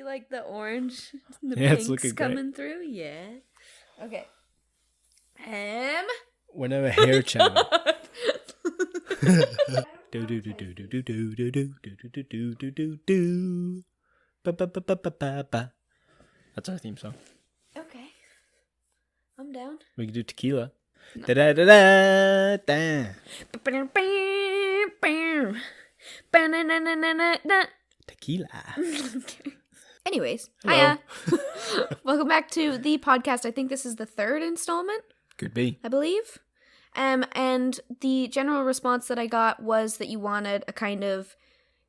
See, like, the orange, the Yeah, it's pinks looking coming great. through? Yeah. Okay. We're now a hair channel. Do do do do do do do do do do do do do do. Ba ba ba ba ba ba ba. That's our theme song. Okay. I'm down. We can do tequila. Da da da da da. Tequila. Anyways, Hello. hiya. Welcome back to the podcast. I think this is the third installment, Could be. I believe. And the general response that I got was that you wanted a kind of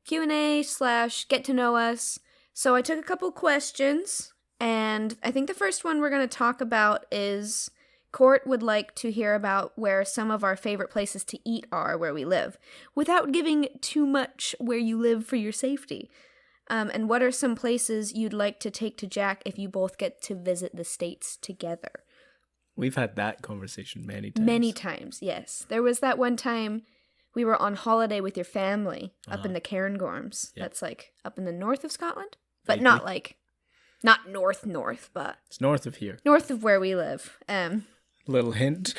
Q&A / get to know us. So I took a couple questions, and I think the first one we're going to talk about is Court would like to hear about where some of our favorite places to eat are where we live, without giving too much where you live for your safety. And what are some places you'd like to take to Jack if you both get to visit the States together? We've had that conversation many times. Many times, yes. There was that one time we were on holiday with your family up in the Cairngorms. Yeah. That's like up in the north of Scotland. But Vaguely. not north, but It's north of here. north of where we live. Little hint.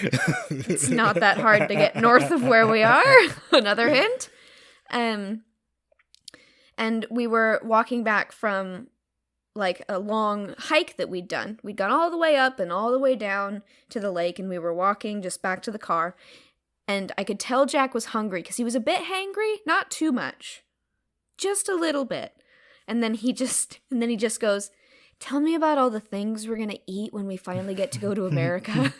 It's not that hard to get north of where we are. Another hint. And we were walking back from like a long hike that we'd done. We'd gone all the way up and all the way down to the lake, and we were walking just back to the car. And I could tell Jack was hungry because he was a bit hangry, not too much, just a little bit. And then he just goes, "Tell me about all the things we're gonna eat when we finally get to go to America."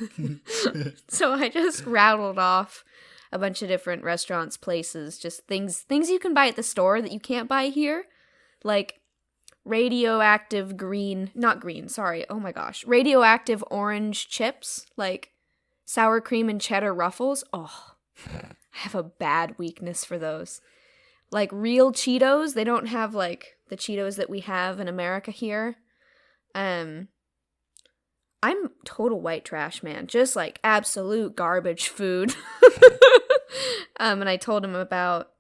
So I just rattled off a bunch of different restaurants, places, just things you can buy at the store that you can't buy here, like radioactive orange chips, like sour cream and cheddar ruffles. Oh, I have a bad weakness for those. Like real Cheetos, they don't have like the Cheetos that we have in America here. I'm total white trash, man. Just like absolute garbage food. And I told him about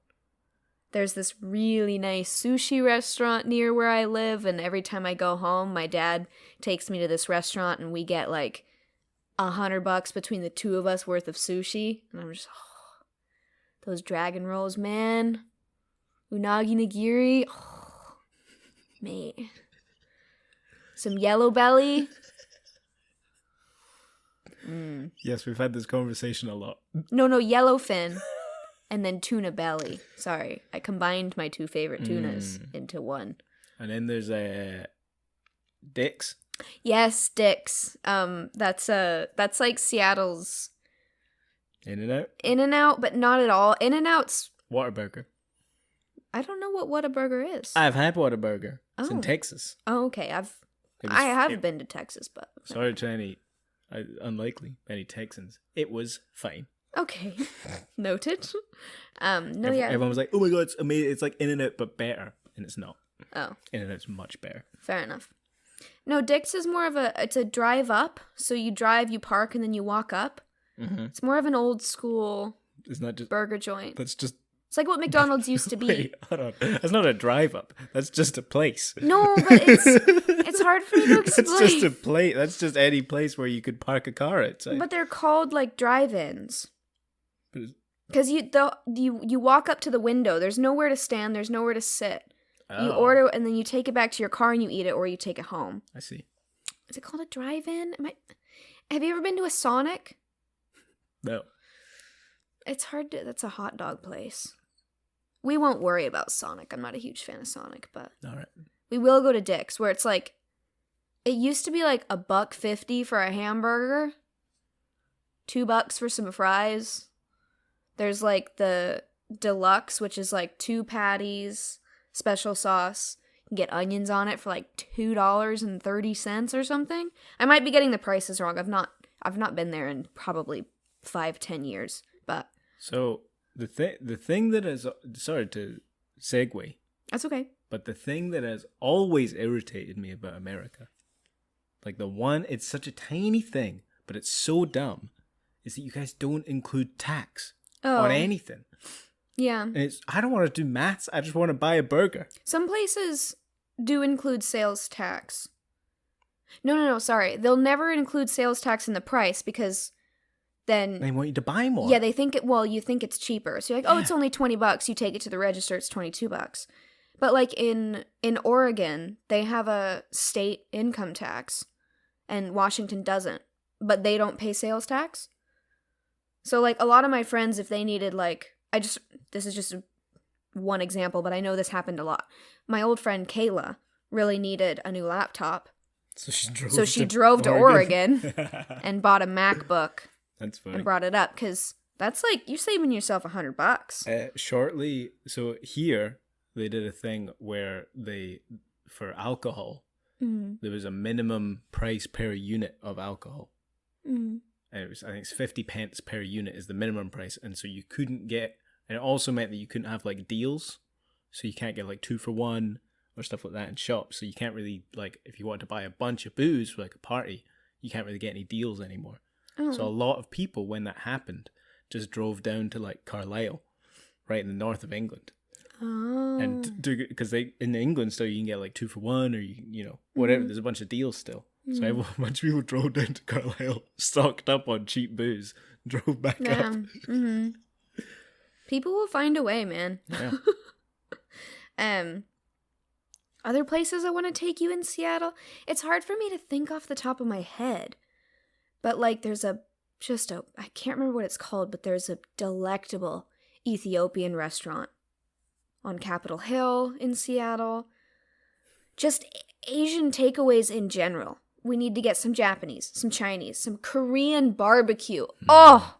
there's this really nice sushi restaurant near where I live, and every time I go home, my dad takes me to this restaurant and we get like $100 between the two of us worth of sushi. And I'm just, those dragon rolls, man. Unagi nigiri. Oh, mate. Some yellow belly. Yes, we've had this conversation a lot. No, yellowfin. And then tuna belly. Sorry, I combined my two favorite tunas into one. And then there's Dick's. Yes, Dick's. That's like Seattle's In-N-Out. In-N-Out, but not at all. In-N-Out's. Whataburger. I don't know what Whataburger is. I've had Whataburger. It's in Oh. Texas. Oh, okay. I have been to Texas, but Sorry to any Texans. It was fine. okay. Noted. No, Everyone was like, "Oh my god, it's amazing! It's like In-N-Out but better," and it's not. Oh, In-N-Out's much better. fair enough. No, Dick's is more of it's a drive up. So you drive, you park, and then you walk up. Mm-hmm. It's more of an old school It's not just burger joint. That's just. It's like what McDonald's used to be. Wait, hold on. That's not a drive up. That's just a place. No, but it's hard for me to explain. That's just a place. That's just any place where you could park a car outside. But they're called like drive-ins. But it's- Because you walk up to the window. There's nowhere to stand. There's nowhere to sit. You Oh, order and then you take it back to your car and you eat it, or you take it home. I see. Is it called a drive-in? Have you ever been to a Sonic? No. It's hard to. That's a hot dog place. We won't worry about Sonic. I'm not a huge fan of Sonic, but All right. we will go to Dick's, where it's like, it used to be like $1.50 for a hamburger, $2 for some fries. There's like the deluxe, which is like 2 patties, special sauce. You can get onions on it for like $2.30 or something. I might be getting the prices wrong. I've not been there in probably 5-10 years, but So the thing that is, sorry to segue, that's okay. but the thing that has always irritated me about America, like it's such a tiny thing, but it's so dumb, is that you guys don't include tax on anything. Yeah. And I don't want to do maths. I just want to buy a burger. Some places do include sales tax. No, sorry. They'll never include sales tax in the price because then... They want you to buy more. Yeah, they think you think it's cheaper. So you're like, oh, it's only $20. You take it to the register, it's $22. But like in Oregon, they have a state income tax and Washington doesn't. But they don't pay sales tax. So like a lot of my friends, if they needed this is just one example, but I know this happened a lot. My old friend Kayla really needed a new laptop. So she drove to Oregon and bought a MacBook. That's funny. And brought it up because that's like you're saving yourself $100. Shortly, so here they did a thing where for alcohol, there was a minimum price per unit of alcohol. And I think it's 50 pence per unit is the minimum price, and so you couldn't get, and it also meant that you couldn't have like deals, so you can't get like 2 for 1 or stuff like that in shops. So you can't really, like, if you want to buy a bunch of booze for like a party, you can't really get any deals anymore. So a lot of people, when that happened, just drove down to like Carlisle, right in the north of England. And because in England still you can get like 2 for 1 or you know whatever. There's a bunch of deals still. So a bunch of people drove down to Carlisle, stocked up on cheap booze, drove back up. People will find a way, man. Yeah. Other places I want to take you in Seattle. It's hard for me to think off the top of my head. But like there's I can't remember what it's called, but there's a delectable Ethiopian restaurant on Capitol Hill in Seattle. Just Asian takeaways in general. We need to get some Japanese, some Chinese, some Korean barbecue. What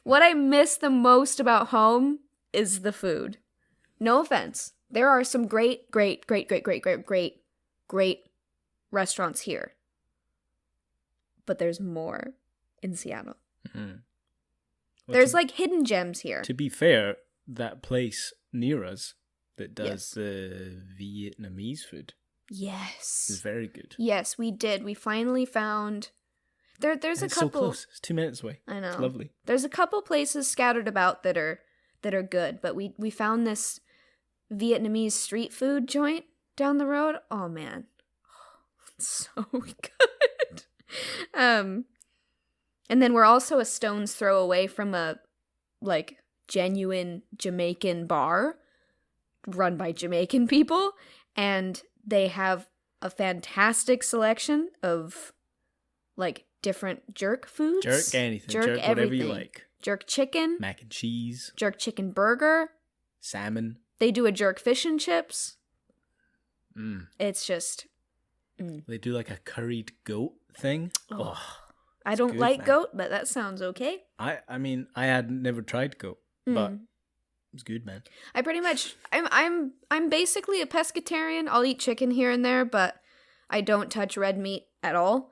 I miss the most about home is the food. No offense. There are some great restaurants here. But there's more in Seattle. Well, there's like hidden gems here. To be fair, that place near us that does the Vietnamese food is very good. Yes, we did. We finally found... There's a couple... It's so close. It's 2 minutes away. I know. It's lovely. There's a couple places scattered about that are good, but we found this Vietnamese street food joint down the road. Oh, man. It's so good. And then we're also a stone's throw away from a like genuine Jamaican bar run by Jamaican people, and they have a fantastic selection of like different jerk foods. Jerk anything. Jerk whatever you like. Jerk chicken. Mac and cheese. Jerk chicken burger. Salmon. They do a jerk fish and chips. It's just... They do like a curried goat thing. I don't like goat, but that sounds okay. I mean, I had never tried goat, but it's good, man. I pretty much I'm basically a pescatarian. I'll eat chicken here and there, but I don't touch red meat at all.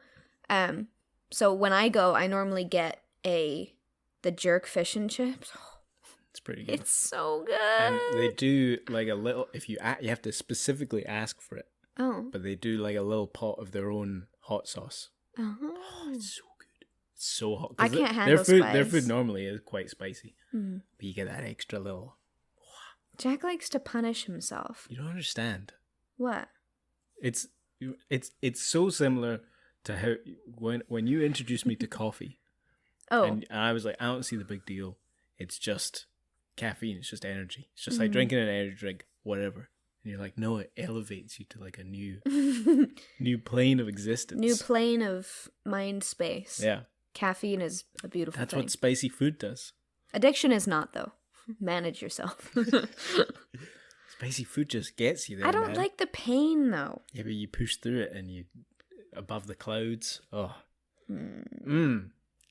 So when I go, I normally get the jerk fish and chips. It's pretty good. It's so good. And they do like a little. If you have to specifically ask for it. Oh. But they do like a little pot of their own hot sauce. Oh, it's so good. It's so hot. I can't handle spice. Their food normally is quite spicy, but you get that extra little. Jack likes to punish himself. You don't understand. What? It's so similar to how when you introduced me to coffee. Oh. And I was like, I don't see the big deal. It's just caffeine. It's just energy. It's just like drinking an energy drink, whatever. And you're like, no, it elevates you to like a new new plane of existence. New plane of mind space. Yeah. Caffeine is a beautiful thing. That's what spicy food does. Addiction is not, though. Manage yourself. Spicy food just gets you there, I don't like the pain, though. Yeah, but you push through it and you above the clouds. Oh.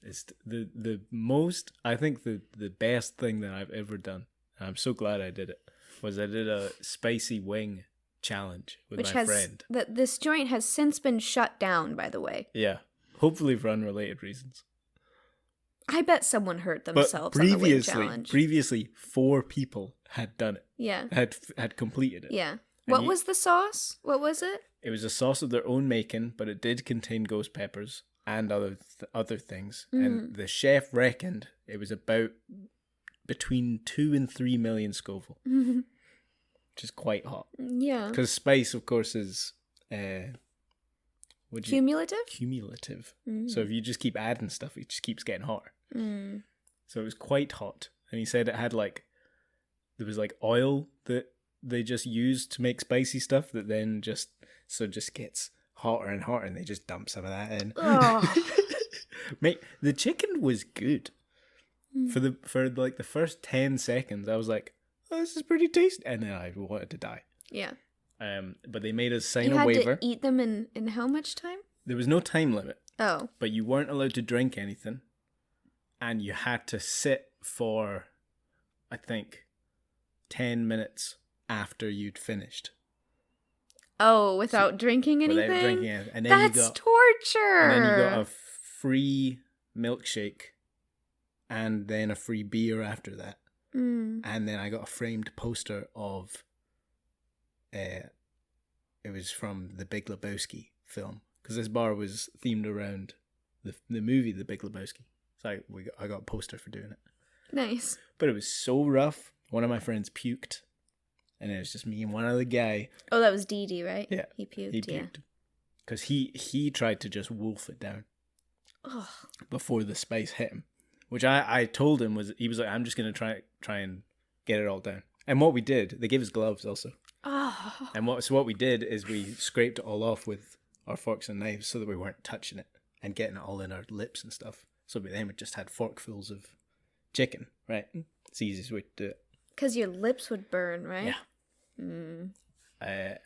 It's the most, I think the best thing that I've ever done. And I'm so glad I did it. Was I did a spicy wing challenge with my friend. This joint has since been shut down, by the way. Yeah. Hopefully for unrelated reasons. I bet someone hurt themselves on the wing challenge. Previously, 4 people had done it. Yeah. Had completed it. Yeah. What was the sauce? What was it? It was a sauce of their own making, but it did contain ghost peppers and other things. And the chef reckoned it was about between 2 and 3 million Scoville. which is quite hot. Yeah. Because spice, of course, is Cumulative? So if you just keep adding stuff, it just keeps getting hotter. Mm. So it was quite hot. And he said it had there was oil that they just used to make spicy stuff that then just gets hotter and hotter, and they just dump some of that in. Oh. Mate, the chicken was good. For the first 10 seconds, I was like, oh, this is pretty tasty. And then I wanted to die. Yeah. But they made us sign you a waiver. had to eat them in how much time? There was no time limit. Oh. But you weren't allowed to drink anything. And you had to sit for, I think, 10 minutes after you'd finished. Oh, without drinking anything? Without drinking anything. And then That's torture. And then you got a free milkshake and then a free beer after that. Mm. And then I got a framed poster of, it was from the Big Lebowski film. Because this bar was themed around the movie The Big Lebowski. So I got a poster for doing it. Nice. But it was so rough. One of my friends puked. And it was just me and one other guy. Oh, that was Dee Dee, right? Yeah. He puked, yeah. Because he tried to just wolf it down. Ugh. Before the spice hit him. Which I told him he was like, I'm just going to try and get it all down. And what we did, they gave us gloves also. Oh. And what we did is we scraped it all off with our forks and knives so that we weren't touching it and getting it all in our lips and stuff. So then we just had forkfuls of chicken, right? It's the easiest way to do it. Because your lips would burn, right? Yeah. Mm.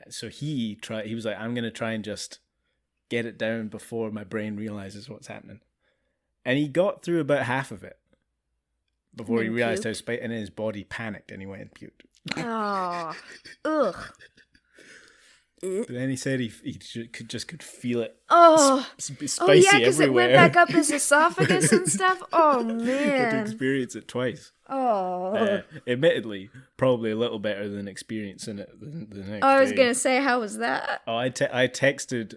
So he was like, I'm going to try and just get it down before my brain realizes what's happening. And he got through about half of it before he realized how spicy, and then his body panicked and he went and puked. Oh, ugh. But then he said he could feel it. Oh, spicy yeah, because it went everywhere. back up his esophagus and stuff. Oh man, had to experience it twice. Oh, admittedly, probably a little better than experiencing it the next day. I was gonna say, how was that? Oh, I texted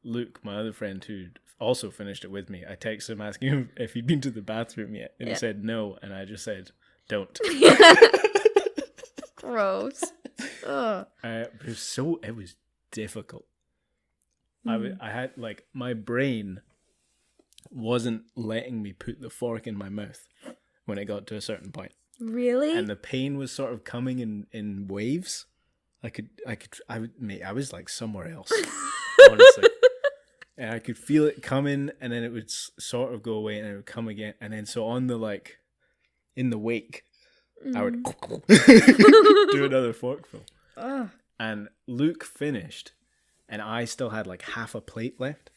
Luke, my other friend, who also finished it with me. I texted him asking him if he'd been to the bathroom yet, and he said no, and I just said, "Don't." Gross. Ugh. It was difficult. I had my brain wasn't letting me put the fork in my mouth when it got to a certain point. Really? And the pain was sort of coming in waves. I was like somewhere else, honestly. And I could feel it coming, and then it would sort of go away, and it would come again, and then so on in the wake, I would do another forkful. Ugh. And Luke finished, and I still had half a plate left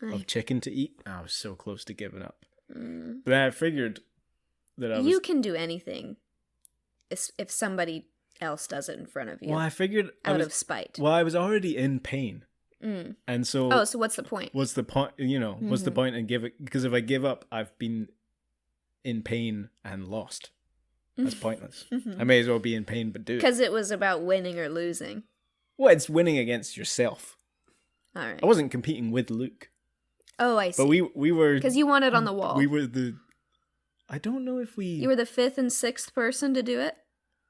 of chicken to eat. I was so close to giving up. But then I figured that you can do anything if somebody else does it in front of you. Well, I figured out of spite. Well, I was already in pain. And so so what's the point? What's the point? What's the point in because if I give up, I've been in pain and lost. That's pointless. I may as well be in pain but do it. Because it was about winning or losing. Well, it's winning against yourself. All right. I wasn't competing with Luke. Oh, I see. But we were... Because you won it on the wall. We were I don't know if we... You were the 5th and 6th person to do it?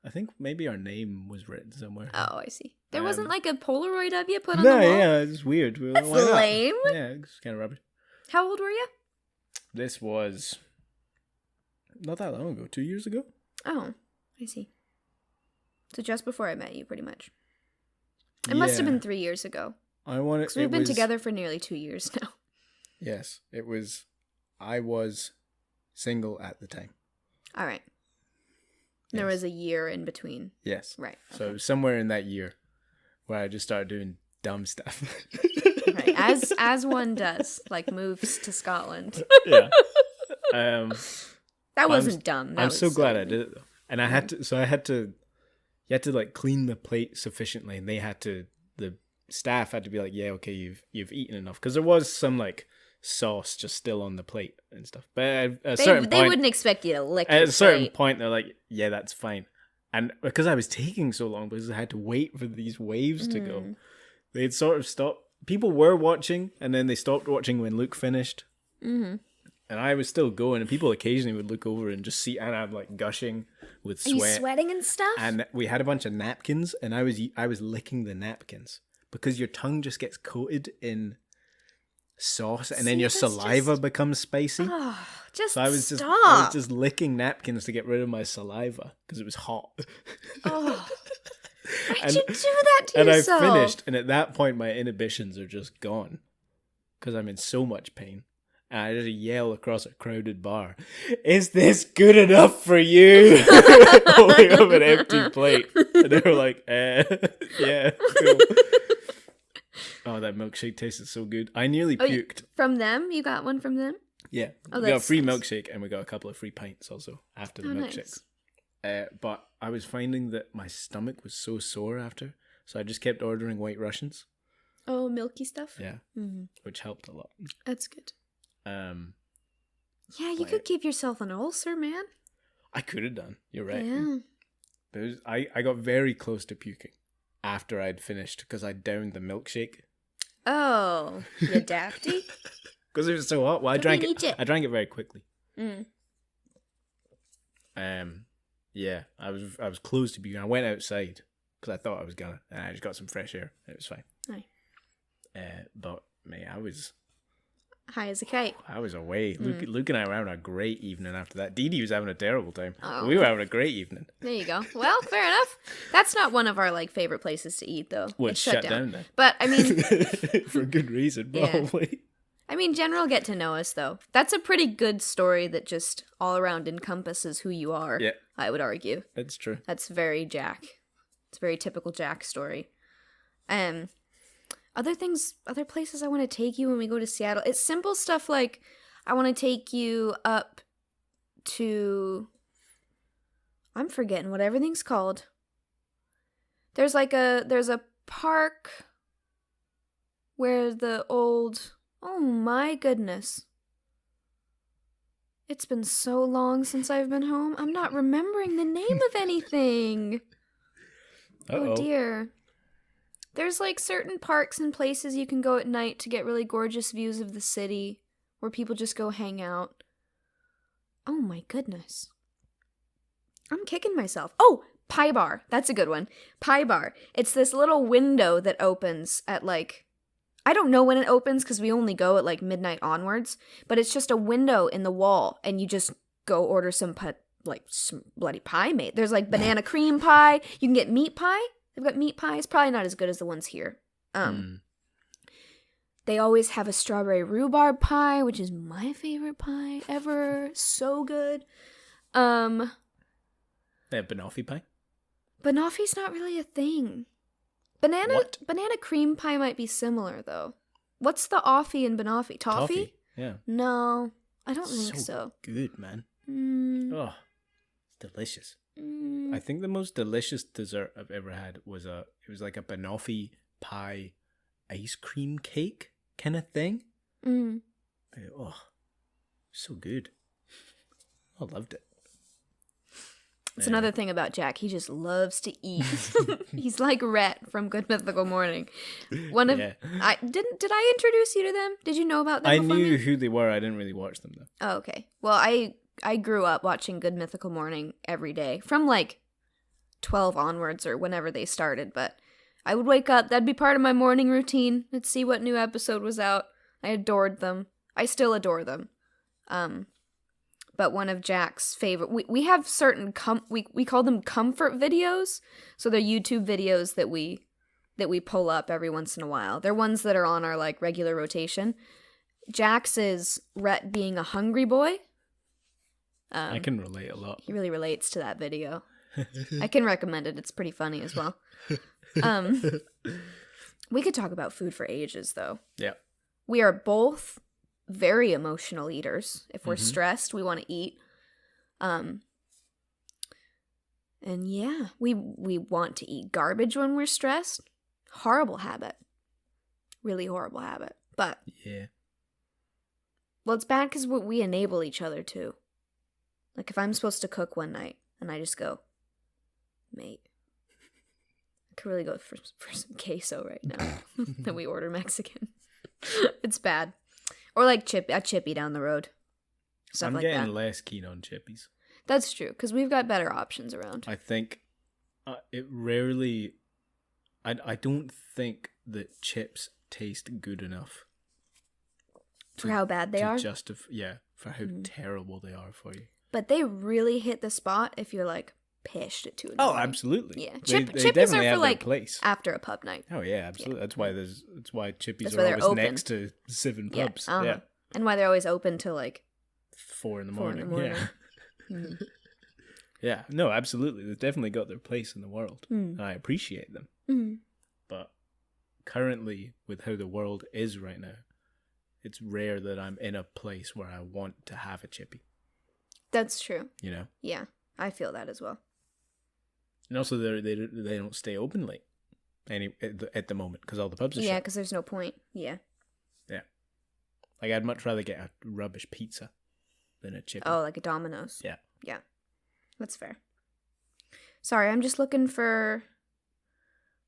I think maybe our name was written somewhere. Oh, I see. There wasn't a Polaroid of you put on the wall? Yeah, it's weird. That's lame. Yeah, it's kind of rubbish. How old were you? This was not that long ago. 2 years ago? Oh, I see. So just before I met you, pretty much. It must have been 3 years ago. Because we've been together for nearly 2 years now. Yes, it was. I was single at the time. All right. There was a year in between. Yes. Right. Okay. So somewhere in that year where I just started doing dumb stuff. Right. As one does, like moves to Scotland. Yeah. That wasn't dumb. I'm so glad I did it though. And I had to you had to clean the plate sufficiently, and the staff had to be like, yeah, okay, you've eaten enough, because there was some sauce just still on the plate and stuff. But at a certain point, they wouldn't expect you to lick at a certain plate. point, they're like, yeah, that's fine. And because I was taking so long, because I had to wait for these waves to go, they'd sort of stopped. People were watching, and then they stopped watching when Luke finished. Mm-hmm. And I was still going, and people occasionally would look over and just see, and I'm like gushing with sweat. Are you sweating and stuff? And we had a bunch of napkins, and I was licking the napkins because your tongue just gets coated in sauce, and then your saliva becomes spicy. Oh, just so I was stop. just licking napkins to get rid of my saliva because it was hot. Oh, why'd you do that to yourself? And I finished, and at that point, my inhibitions are just gone because I'm in so much pain. And I just yell across a crowded bar, "Is this good enough for you?" Holding up an empty plate. And they were like, yeah, cool. Oh, that milkshake tasted so good. I nearly puked. From them? You got one from them? Yeah. We got a free milkshake, and we got a couple of free pints also after the milkshakes. Nice. But I was finding that my stomach was so sore after, so I just kept ordering White Russians. Oh, milky stuff? Yeah. Which helped a lot. That's good. Yeah, you could give yourself an ulcer, man. I could have done. You're right. Yeah. But I got very close to puking after I'd finished because I downed the milkshake. Oh, you dafty? Because it was so hot. Well, I drank it. I drank it very quickly. Yeah, I was close to puking. I went outside because I thought I was gonna, and I just got some fresh air. It was fine. Aye. But mate, I was high as a kite. I was away. Luke and I were having a great evening after that. Dee Dee was having a terrible time. Oh. We were having a great evening. There you go. Well, fair enough. That's not one of our favorite places to eat, though. Well, it's shut down then. But I mean, for good reason, probably. Yeah. I mean, general get to know us though. That's a pretty good story that just all around encompasses who you are. Yeah, I would argue. That's true. That's very Jack. It's a very typical Jack story. Other places I want to take you when we go to Seattle. It's simple stuff like I want to take you up to, I'm forgetting what everything's called. There's a park where the old, oh my goodness. It's been so long since I've been home. I'm not remembering the name of anything. Oh dear. There's like certain parks and places you can go at night to get really gorgeous views of the city where people just go hang out. Oh my goodness. I'm kicking myself. Oh, Pie Bar. That's a good one. Pie Bar. It's this little window that opens at like, I don't know when it opens because we only go at like midnight onwards, but it's just a window in the wall and you just go order some bloody pie made. There's like banana cream pie. You can get meat pie. They've got meat pies, probably not as good as the ones here. They always have a strawberry rhubarb pie, which is my favorite pie ever. So good. They have banoffee pie? Banoffee's not really a thing. Banana cream pie might be similar, though. What's the offie in banoffee? Toffee? Yeah. No, I don't think so. Good, man. Oh, delicious. I think the most delicious dessert I've ever had was it was like a banoffee pie ice cream cake kind of thing. Oh, so good. I loved it. It's another thing about Jack. He just loves to eat. He's like Rhett from Good Mythical Morning. Did I introduce you to them? Did you know about them? I knew who they were. I didn't really watch them though. Oh, okay. Well, I grew up watching Good Mythical Morning every day from like 12 onwards or whenever they started, but I would wake up, that'd be part of my morning routine. I'd see what new episode was out. I adored them. I still adore them. But one of Jack's favorite, we have certain, we call them comfort videos. So they're YouTube videos that we pull up every once in a while. They're ones that are on our like regular rotation. Jack's is Rhett being a hungry boy. I can relate a lot. He really relates to that video. I can recommend it. It's pretty funny as well. We could talk about food for ages, though. Yeah. We are both very emotional eaters. If we're stressed, we want to eat. And yeah, we want to eat garbage when we're stressed. Horrible habit. Really horrible habit. But yeah. Well, it's bad because we enable each other too. Like if I'm supposed to cook one night and I just go, mate, I could really go for some queso right now. Then we order Mexican. It's bad. Or like a chippy down the road. stuff I'm like getting that. less keen on chippies. That's true, because we've got better options around. I think it rarely... I don't think that chips taste good enough. For how bad they are? For how terrible they are for you. But they really hit the spot if you're, like, pissed at 2 in the morning. Absolutely. Yeah. They Chippies are for, like, place. after a pub night. Oh, yeah, absolutely. Yeah. That's why chippies why are they're always open. next to 7 pubs. Uh-huh. Yeah. And why they're always open till, like... 4 in the 4 in morning. the morning. Yeah. Mm. Yeah. No, absolutely. They've definitely got their place in the world. And I appreciate them. Mm. But currently, with how the world is right now, it's rare that I'm in a place where I want to have a chippy. That's true. You know? Yeah, I feel that as well. And also, they don't stay open late at the moment because all the pubs are shut. Yeah, because there's no point. Yeah. Yeah. Like, I'd much rather get a rubbish pizza than a chippy. Oh, like a Domino's. Yeah. Yeah. That's fair. Sorry, I'm just looking for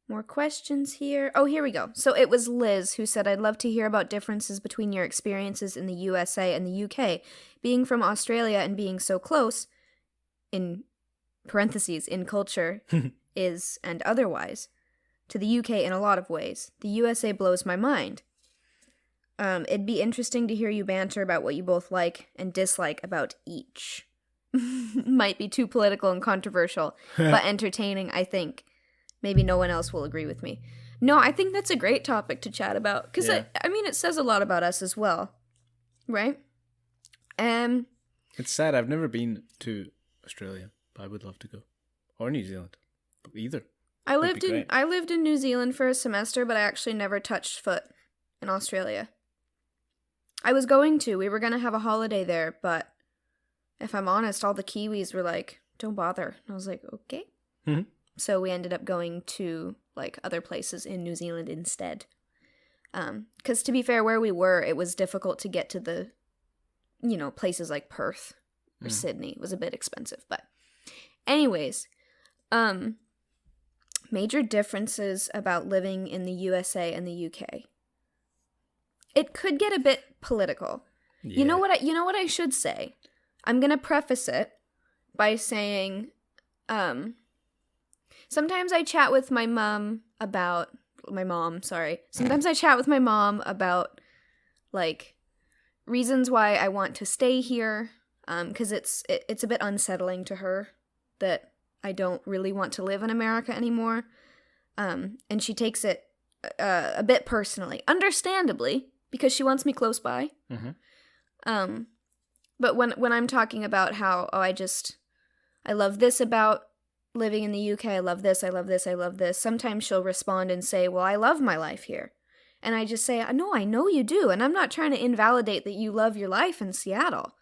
more questions here. Oh, here we go. So it was Liz who said, I'd love to hear about differences between your experiences in the USA and the UK. Being from Australia and being so close, in parentheses, in culture, is, and otherwise, to the UK in a lot of ways. The USA blows my mind. It'd be interesting to hear you banter about what you both like and dislike about each. Might be too political and controversial, but entertaining, I think. Maybe no one else will agree with me. No, I think that's a great topic to chat about. Because, Yeah. I mean, it says a lot about us as well. Right? It's sad. I've never been to Australia, but I would love to go. Or New Zealand. Either. I Would lived be in great. I lived in New Zealand for a semester, but I actually never touched foot in Australia. I was going to. We were going to have a holiday there, but if I'm honest, all the Kiwis were like, don't bother. And I was like, okay. Mhm. So we ended up going to, like, other places in New Zealand instead. Because to be fair, where we were, it was difficult to get to the, places like Perth or Sydney. It was a bit expensive, but anyways, major differences about living in the USA and the UK. It could get a bit political. Yeah. You know what I should say? I'm going to preface it by saying sometimes I chat with my mom about Sometimes I chat with my mom about like reasons why I want to stay here, cuz it's a bit unsettling to her that I don't really want to live in America anymore. And she takes it a bit personally, understandably, because she wants me close by. Mm-hmm. But when I'm talking about how, I love this about living in the UK, I love this, sometimes she'll respond and say, well, I love my life here. And I just say, no, I know you do, and I'm not trying to invalidate that you love your life in Seattle.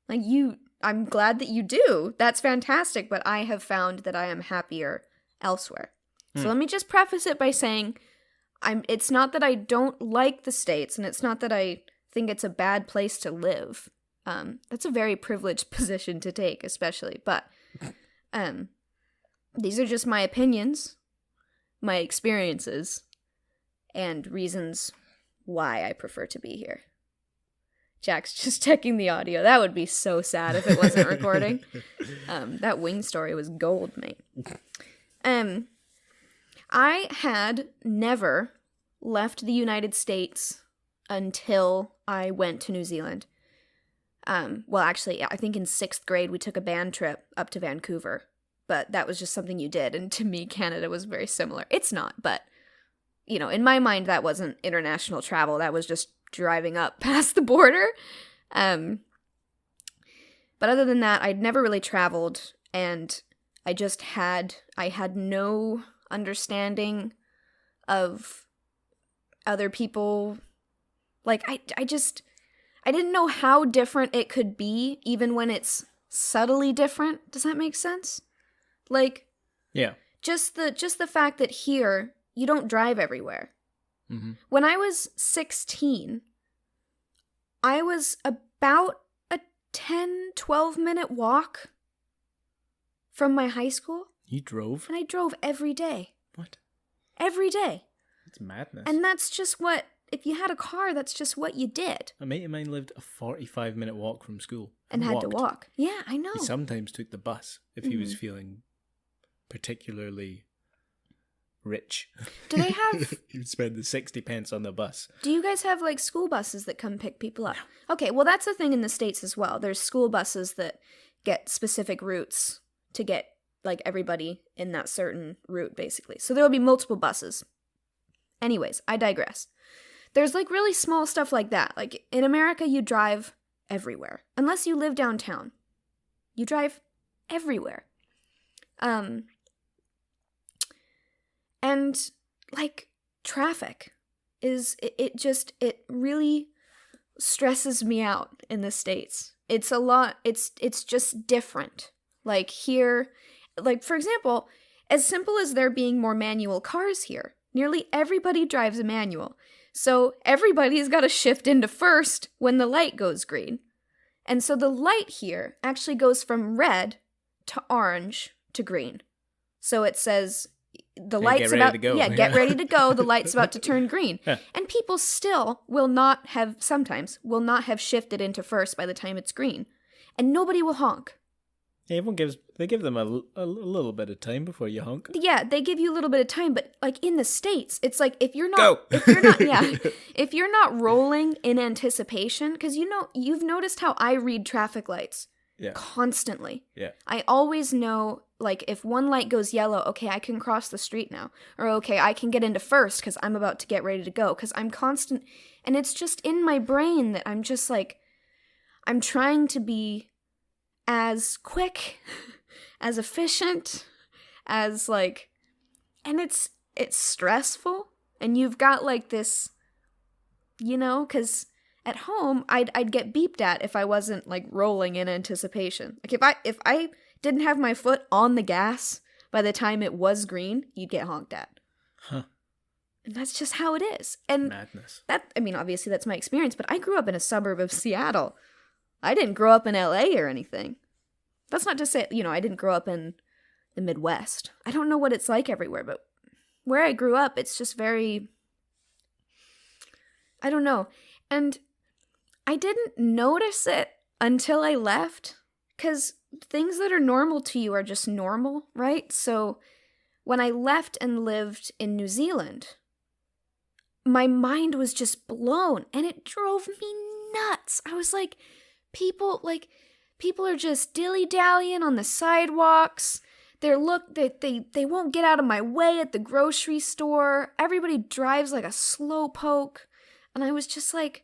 I'm glad that you do. That's fantastic, but I have found that I am happier elsewhere. So let me just preface it by saying, it's not that I don't like the States, and it's not that I think it's a bad place to live. That's a very privileged position to take, especially. But these are just my opinions, my experiences, and reasons why I prefer to be here. Jack's just checking the audio. That would be so sad if it wasn't recording. That wing story was gold, mate. I had never left the United States until I went to New Zealand. Well, actually, I think in 6th grade we took a band trip up to Vancouver, but that was just something you did, and to me, Canada was very similar. It's not, but, in my mind, that wasn't international travel. That was just driving up past the border. But other than that, I'd never really traveled, and I had no understanding of other people. Like, I didn't know how different it could be, even when it's subtly different. Does that make sense? Like, yeah, just the fact that here you don't drive everywhere. Mm-hmm. When I was 16, I was about a 10-12 minute walk from my high school. You drove? And I drove every day. What? Every day. It's madness. And that's just what if you had a car, that's just what you did. A mate of mine lived a 45-minute walk from school. And had to walk. Yeah, I know. He sometimes took the bus if he was feeling particularly rich. Do they have... He would spend the 60 pence on the bus. Do you guys have, like, school buses that come pick people up? Okay, well, that's a thing in the States as well. There's school buses that get specific routes to get, like, everybody in that certain route, basically. So there will be multiple buses. Anyways, I digress. There's, like, really small stuff like that. Like, in America, you drive everywhere. Unless you live downtown. You drive everywhere. And, like, traffic is, it really stresses me out in the States. It's a lot, it's just different. Like, here, like, for example, as simple as there being more manual cars here, nearly everybody drives a manual. So everybody's got to shift into first when the light goes green. And so the light here actually goes from red to orange to green. So it says the light's about to go. Yeah, get ready to go. The light's about to turn green. And people still sometimes will not have shifted into first by the time it's green. And nobody will honk. They give them a little bit of time before you honk. Yeah, they give you a little bit of time, but like in the States, it's like if you're not rolling in anticipation, because you've noticed how I read traffic lights constantly. Yeah. I always know, like, if one light goes yellow, okay, I can cross the street now. Or okay, I can get into first because I'm about to get ready to go. Because I'm constant, and it's just in my brain that I'm just like, I'm trying to be as quick, as efficient, as like, and it's stressful, and you've got like this, because at home I'd get beeped at if I wasn't like rolling in anticipation. Like if I didn't have my foot on the gas by the time it was green, you'd get honked at. Huh. And that's just how it is. And madness. Obviously that's my experience, but I grew up in a suburb of Seattle. I didn't grow up in LA or anything. That's not to say, I didn't grow up in the Midwest. I don't know what it's like everywhere, but where I grew up, it's just very, I don't know. And I didn't notice it until I left, because things that are normal to you are just normal, right? So when I left and lived in New Zealand, my mind was just blown, and it drove me nuts. I was like, people are just dilly-dallying on the sidewalks. They won't get out of my way at the grocery store. Everybody drives like a slowpoke. And I was just like,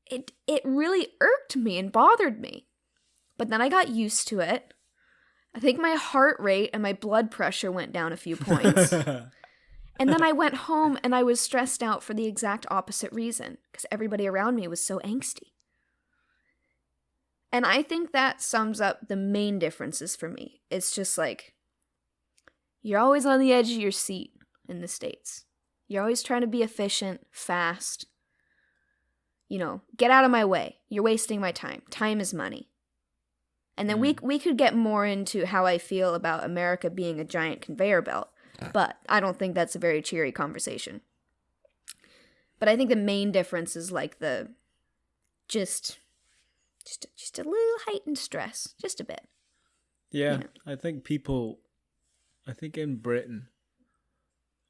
it really irked me and bothered me. But then I got used to it. I think my heart rate and my blood pressure went down a few points. And then I went home and I was stressed out for the exact opposite reason, because everybody around me was so angsty. And I think that sums up the main differences for me. It's just like, you're always on the edge of your seat in the States. You're always trying to be efficient, fast. Get out of my way. You're wasting my time. Time is money. And then we could get more into how I feel about America being a giant conveyor belt. But I don't think that's a very cheery conversation. But I think the main difference is like the just a little heightened stress, just a bit. Yeah, I think in Britain,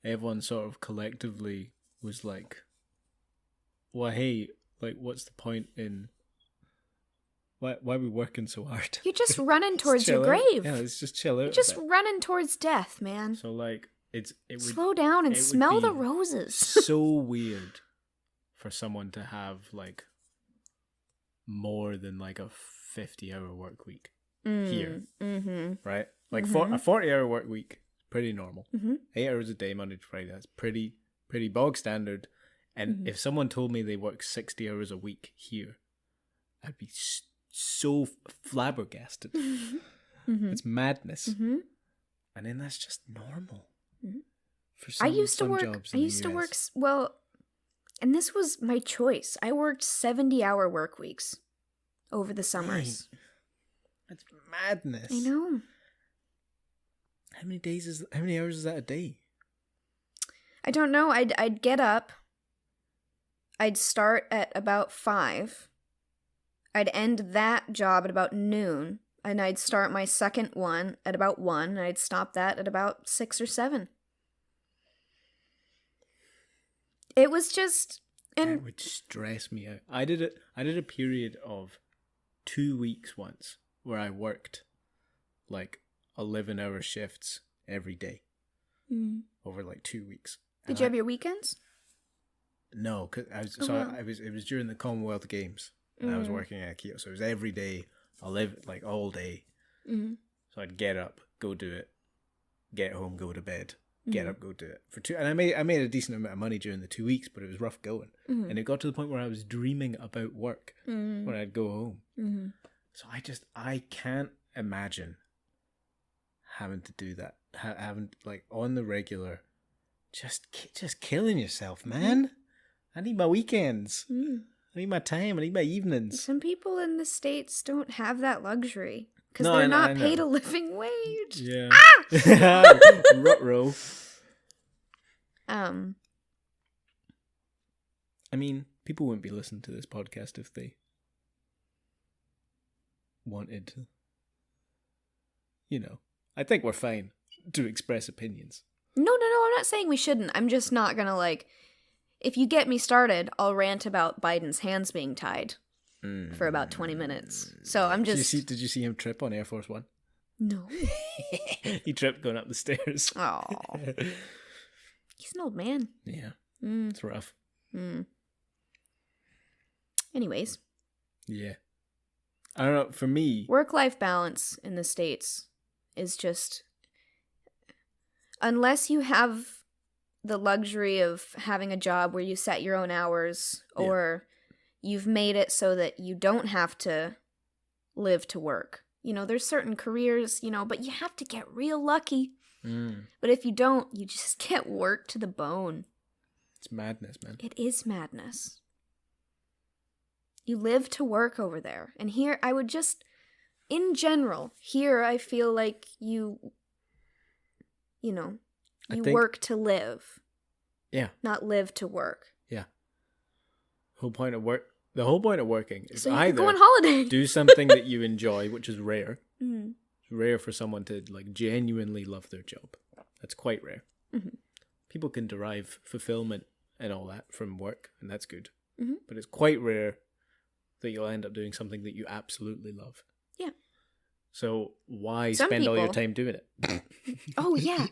everyone sort of collectively was like, well, hey, like, what's the point in, why are we working so hard? You're just running towards your grave. Yeah, let's just chill out. You're just running towards death, man. So like, slow down and smell the roses. So weird for someone to have like more than like a 50-hour work week here, right? Like a 40-hour work week, pretty normal. 8 hours a day, Monday to Friday, that's pretty bog standard. And if someone told me they work 60 hours a week here, I'd be so flabbergasted. It's madness. And then that's just normal. For some, I used to work, well, and this was my choice. I worked 70-hour work weeks over the summers. Dang. That's madness. I know. How many hours is that a day? I don't know. I'd get up I'd start at about 5. I'd end that job at about noon. And I'd start my second one at about 1. And I'd stop that at about 6 or 7. It was just... And that would stress me out. I did a period of 2 weeks once where I worked like 11-hour shifts every day over like 2 weeks. Did you have your weekends? No, cause it was during the Commonwealth Games and I was working at Keto, so it was every day. I live like all day. So I'd get up, go do it, get home, go to bed, get up, go do it for 2. And I made a decent amount of money during the 2 weeks, but it was rough going. And it got to the point where I was dreaming about work when I'd go home. So I can't imagine having to do that, having like on the regular, just killing yourself, man. I need my weekends. I need my time. I need my evenings. Some people in the States don't have that luxury because they're not paid a living wage. Yeah. Ah! Ruh-roh. Um. I mean, people wouldn't be listening to this podcast if they wanted to. You know, I think we're fine to express opinions. No, I'm not saying we shouldn't. I'm just not gonna like... If you get me started, I'll rant about Biden's hands being tied for about 20 minutes. So I'm just... Did you see him trip on Air Force One? No. He tripped going up the stairs. Oh. He's an old man. Yeah. It's rough. Anyways. Yeah. I don't know, for me... Work-life balance in the States is just... Unless you have the luxury of having a job where you set your own hours, or you've made it so that you don't have to live to work. You know, there's certain careers, you know, but you have to get real lucky. But if you don't, you just get worked to the bone. It's madness, man. It is madness. You live to work over there. And here, I would just, in general, here I feel like you know, you work to live. Yeah. Not live to work. Yeah. The whole point of working is so you either go on holiday. do something that you enjoy, which is rare. It's rare for someone to like genuinely love their job. That's quite rare. People can derive fulfillment and all that from work, and that's good. But it's quite rare that you'll end up doing something that you absolutely love. Yeah. So why spend all your time doing it? Oh, yeah.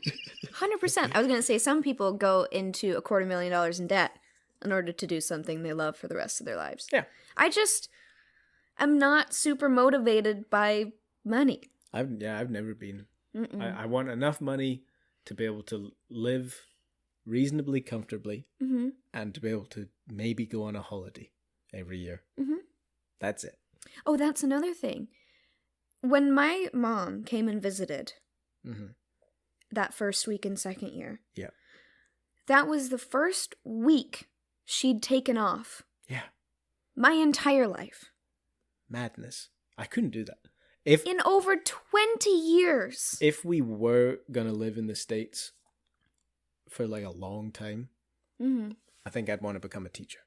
100%. I was going to say some people go into $250,000 in debt in order to do something they love for the rest of their lives. Yeah. I'm not super motivated by money. I've never been. I want enough money to be able to live reasonably comfortably and to be able to maybe go on a holiday every year. That's it. Oh, that's another thing. When my mom came and visited that first week in second year, that was the first week she'd taken off. Yeah. My entire life. Madness. I couldn't do that. In over 20 years. If we were going to live in the States for like a long time, I think I'd want to become a teacher.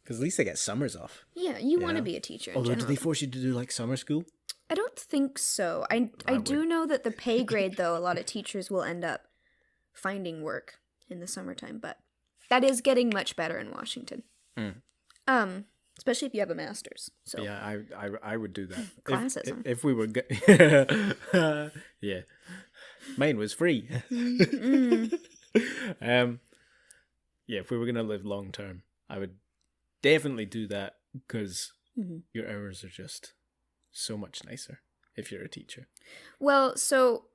Because at least I get summers off. Yeah, you want to be a teacher in Although, general. do they force you to do like summer school? I don't think so. I do know that the pay grade, though, a lot of teachers will end up finding work in the summertime, but that is getting much better in Washington. Especially if you have a master's. So yeah, I would do that. Classism. If we were... yeah. Mine was free. Yeah, if we were going to live long term, I would definitely do that because your hours are just so much nicer if you're a teacher. Well, so...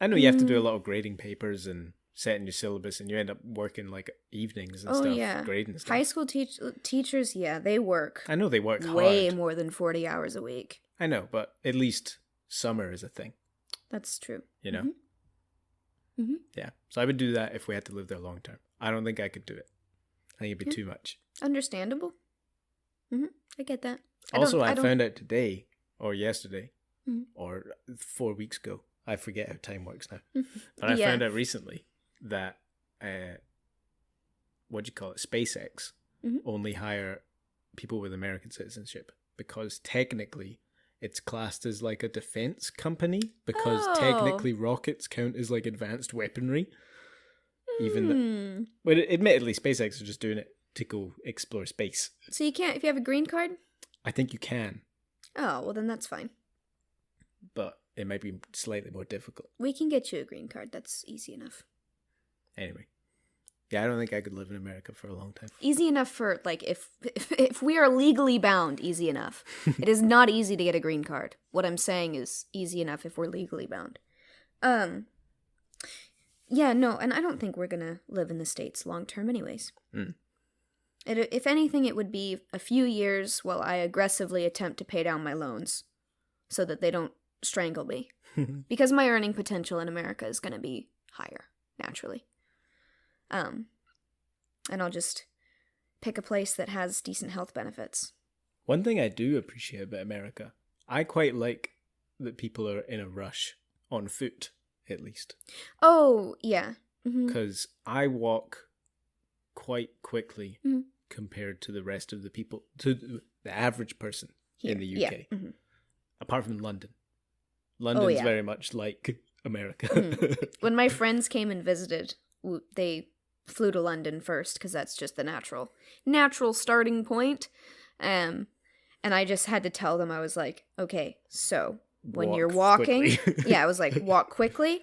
I know you have to do a lot of grading papers and setting your syllabus, and you end up working like evenings and stuff. Yeah. Grading stuff. High school teachers, they work. I know they work way hard. More than 40 hours a week. I know, but at least summer is a thing. That's true. You know? Yeah. So I would do that if we had to live there long term. I don't think I could do it. I think it'd be too much. Understandable. I get that. I found out today, or yesterday, or 4 weeks ago. I forget how time works now. But I found out recently that, SpaceX only hire people with American citizenship because technically it's classed as like a defense company because technically rockets count as like advanced weaponry. But admittedly, SpaceX is just doing it to go explore space. So you can't if you have a green card? I think you can. Oh, well then that's fine. But it might be slightly more difficult. We can get you a green card. That's easy enough. Anyway. Yeah, I don't think I could live in America for a long time. Easy enough for, like, if we are legally bound, easy enough. It is not easy to get a green card. What I'm saying is easy enough if we're legally bound. Yeah, no, and I don't think we're gonna live in the States long term anyways. If anything, it would be a few years while I aggressively attempt to pay down my loans so that they don't strangle me. Because my earning potential in America is gonna be higher, naturally. And I'll just pick a place that has decent health benefits. One thing I do appreciate about America, I quite like that people are in a rush on foot, at least. Oh, yeah. Because I walk quite quickly compared to the rest of the people, to the average person here in the UK. Yeah. Apart from London. London's very much like America. When my friends came and visited, they flew to London first because that's just the natural starting point. And I just had to tell them, I was like, okay, so when you're walking, I was like, walk quickly,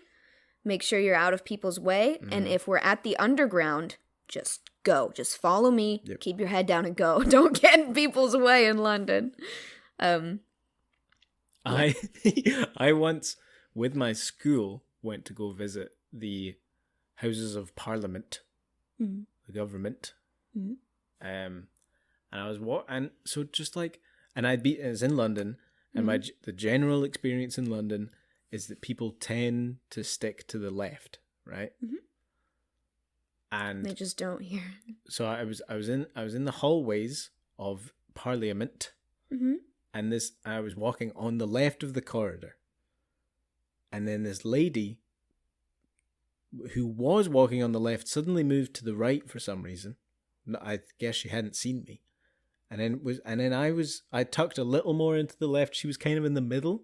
make sure you're out of people's way, and if we're at the underground, just go, just follow me, keep your head down and go. Don't get in people's way in London. I once, with my school, went to go visit the Houses of Parliament, the government, and I was it was in London, and the general experience in London is that people tend to stick to the left, right? And they just don't hear. So I was in the hallways of Parliament, and I was walking on the left of the corridor, and then this lady who was walking on the left suddenly moved to the right for some reason. I guess she hadn't seen me. And then I tucked a little more into the left. She was kind of in the middle.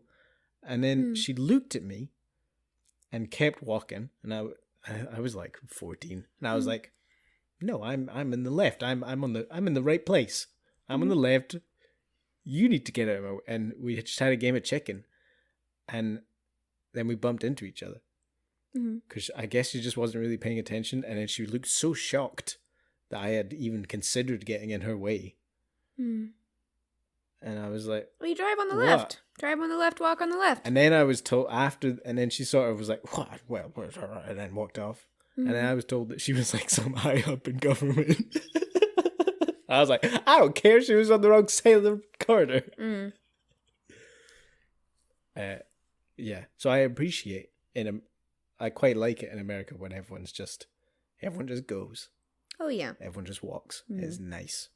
And then she looked at me and kept walking. And I was like 14. And I was like, no, I'm in the left. I'm in the right place. I'm on the left. You need to get out of my way. And we just had a game of chicken. And then we bumped into each other. Because I guess she just wasn't really paying attention, and then she looked so shocked that I had even considered getting in her way. And I was like, well, you drive on the left. Drive on the left, walk on the left. And then I was told and then she sort of was like, what? Well, and then walked off. And then I was told that she was like some high up in government. I was like, I don't care, she was on the wrong side of the corridor. Yeah, so I appreciate I quite like it in America when everyone just goes. Oh, yeah. Everyone just walks. It's nice.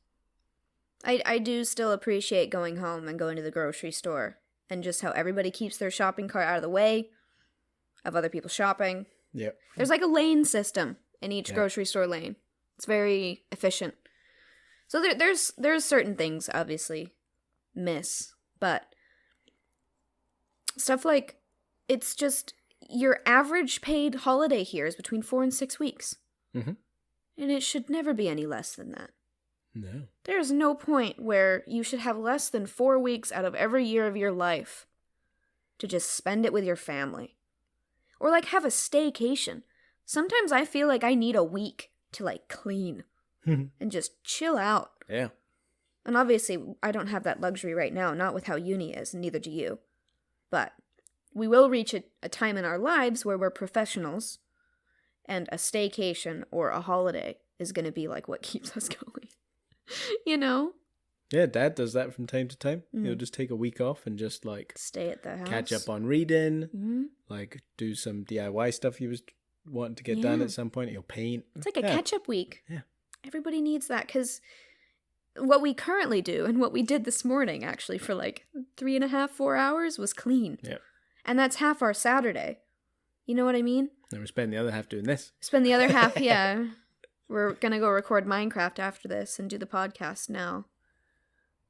I do still appreciate going home and going to the grocery store and just how everybody keeps their shopping cart out of the way of other people shopping. Yeah. There's like a lane system in each grocery store lane. It's very efficient. So there's certain things, obviously, miss. But stuff like, it's just... your average paid holiday here is between 4 and 6 weeks. And it should never be any less than that. No. There's no point where you should have less than 4 weeks out of every year of your life to just spend it with your family. Or like have a staycation. Sometimes I feel like I need a week to like clean and just chill out. Yeah. And obviously I don't have that luxury right now, not with how uni is, and neither do you. But we will reach a time in our lives where we're professionals, and a staycation or a holiday is going to be like what keeps us going. You know? Yeah, Dad does that from time to time. He'll just take a week off and just like stay at the house, catch up on reading, like do some DIY stuff he was wanting to get done at some point. He'll paint. It's like a catch-up week. Yeah. Everybody needs that, because what we currently do, and what we did this morning actually for like 3.5, 4 hours, was clean. Yeah. And that's half our Saturday. You know what I mean? And we're spending the other half doing this. Spend the other half, We're gonna go record Minecraft after this and do the podcast now.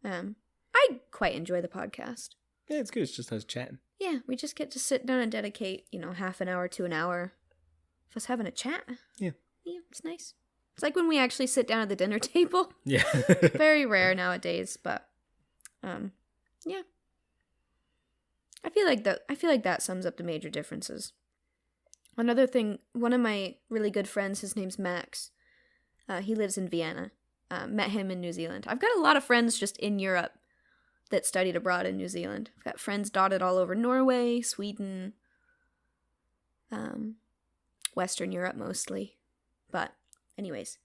I quite enjoy the podcast. Yeah, it's good. It's just us chatting. Yeah, we just get to sit down and dedicate, half an hour to an hour of us having a chat. Yeah. Yeah, it's nice. It's like when we actually sit down at the dinner table. Yeah. Very rare nowadays, but yeah. I feel like that sums up the major differences. Another thing, one of my really good friends, his name's Max. He lives in Vienna. Met him in New Zealand. I've got a lot of friends just in Europe that studied abroad in New Zealand. I've got friends dotted all over Norway, Sweden, Western Europe mostly. But anyways,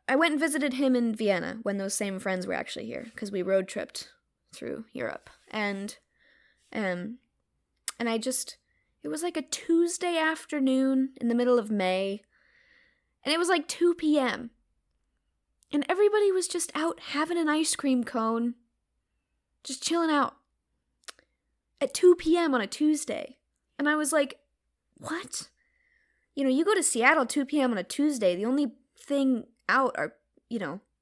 I went and visited him in Vienna when those same friends were actually here, because we road tripped through Europe. And it was like a Tuesday afternoon in the middle of May, and it was like 2 p.m. And everybody was just out having an ice cream cone, just chilling out at 2 p.m. on a Tuesday. And I was like, what? You go to Seattle 2 p.m. on a Tuesday, the only thing out are,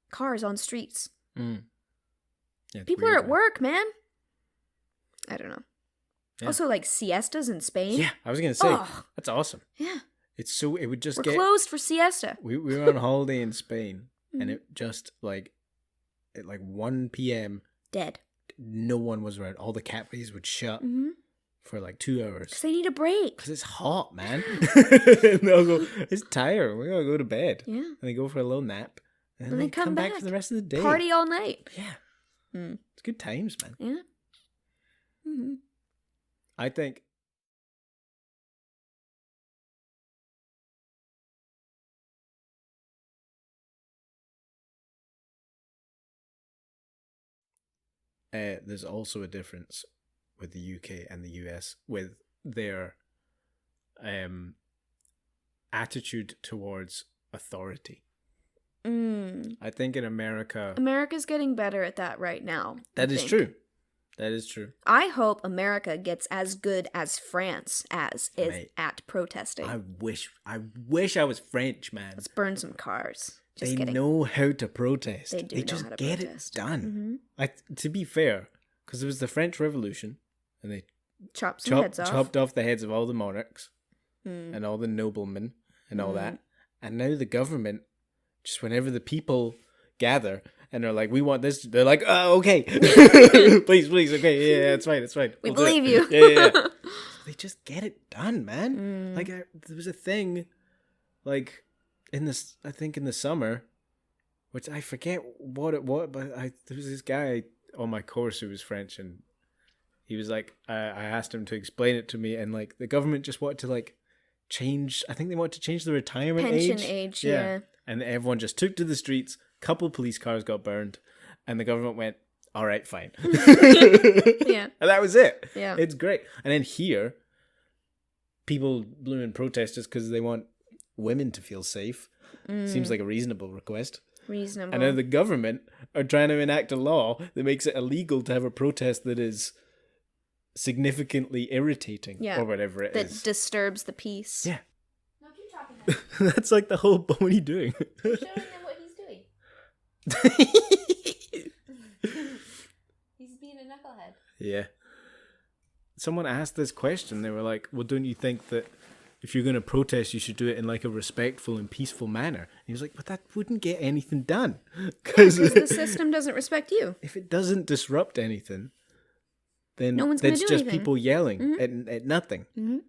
cars on streets. Mm. Yeah, people weird, are at work, man. I don't know. Yeah. Also, like, siestas in Spain. Yeah, I was going to say, that's awesome. Yeah. It would just We're closed for siesta. We were on holiday in Spain, and it just, at 1 p.m. Dead. No one was around. All the cafes would shut for 2 hours. Because they need a break. Because it's hot, man. And they'll go, it's tired. We gotta go to bed. Yeah. And they go for a little nap. And then they they come back for the rest of the day. Party all night. Yeah. Mm. It's good times, man. Yeah. Mm-hmm. I think there's also a difference with the UK and the US with their attitude towards authority. I think in America's getting better at that right now. That is true. That is true. I hope America gets as good as France is at protesting. I wish I was French, man. Let's burn some cars. They know how to protest. They do They know just how to get protest. it done. Mm-hmm. To be fair, because it was the French Revolution, and they chopped off the heads of all the monarchs and all the noblemen and all that. And now the government, just whenever the people gather and they're like, we want this, they're like, oh, okay. please, okay, yeah, it's fine. We believe you. Yeah. So they just get it done, man. There was a thing, I think in the summer, which I forget what it was, but there was this guy on my course who was French, and he was like, I asked him to explain it to me, and the government just wanted to change. I think they wanted to change the retirement pension age. Yeah. And everyone just took to the streets. Couple police cars got burned, and the government went, all right, fine. Yeah. And that was it. Yeah. It's great. And then here, people blooming protest just because they want women to feel safe. Seems like a reasonable request. Reasonable. And now the government are trying to enact a law that makes it illegal to have a protest that is significantly irritating or whatever it is. That disturbs the peace. Yeah. No, keep talking. That's the whole, what are you doing? I'm showing him what he's doing. He's being a knucklehead. Yeah. Someone asked this question. They were like, well, don't you think that if you're going to protest, you should do it in a respectful and peaceful manner? And he was like, but that wouldn't get anything done. Because the system doesn't respect you. If it doesn't disrupt anything, then no one's gonna do just anything. People yelling at nothing. Mm-hmm.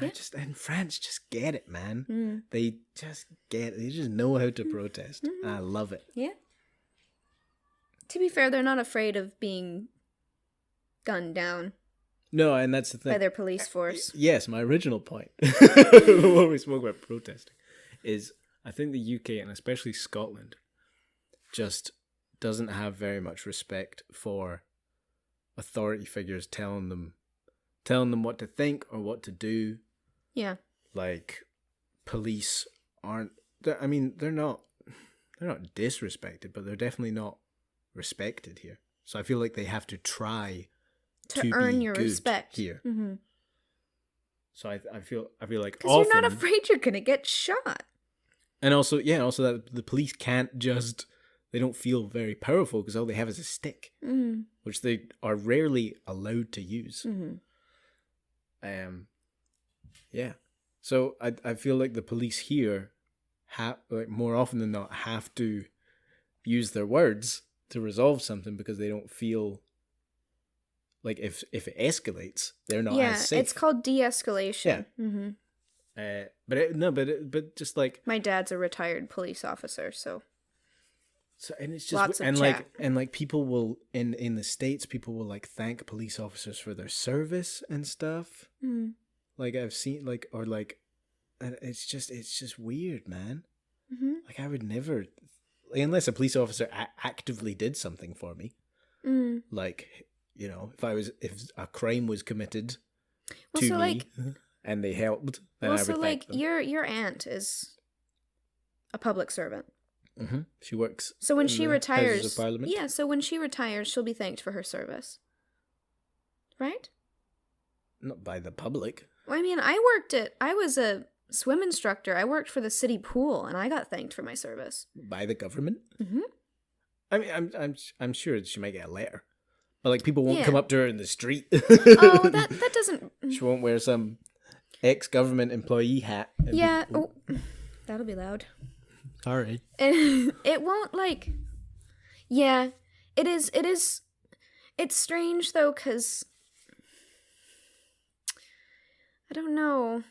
Yeah. In France, just get it, man. They just get it. They just know how to protest. I love it. Yeah. To be fair, they're not afraid of being gunned down. No, and that's the thing. By their police force. Yes, my original point, when we spoke about protesting, is I think the UK, and especially Scotland, just doesn't have very much respect for authority figures telling them what to think or what to do. Yeah. Police aren't, they're not disrespected, but they're definitely not respected here. So I feel like they have to try to earn be your good respect here. Mm-hmm. So I feel like because you're not afraid you're gonna get shot. And also, yeah, also that the police can't just, they don't feel very powerful because all they have is a stick, which they are rarely allowed to use. Yeah. So I feel like the police here like more often than not have to use their words to resolve something because they don't feel like if it escalates, they're not as safe. Yeah, it's called de-escalation. Yeah. But just like my dad's a retired police officer, so and it's just lots of and chat. like people will in the States, people will like thank police officers for their service and stuff. Like I've seen and it's just weird, man. Like I would never, unless a police officer actively did something for me. Like, you know, if a crime was committed to me, like, and they helped, then I would thank them. Your aunt is a public servant. She works. So when she retires, Houses of Parliament. Yeah. So when she retires, she'll be thanked for her service, right? Not by the public. Well, I mean, I was a swim instructor. I worked for the city pool, and I got thanked for my service by the government. I mean, I'm sure she might get a letter, but like people won't come up to her in the street. Oh, that doesn't. She won't wear some ex-government employee hat. Yeah. Oh, that'll be loud. Sorry. It won't like. Yeah, it is. It's strange though, because I don't know.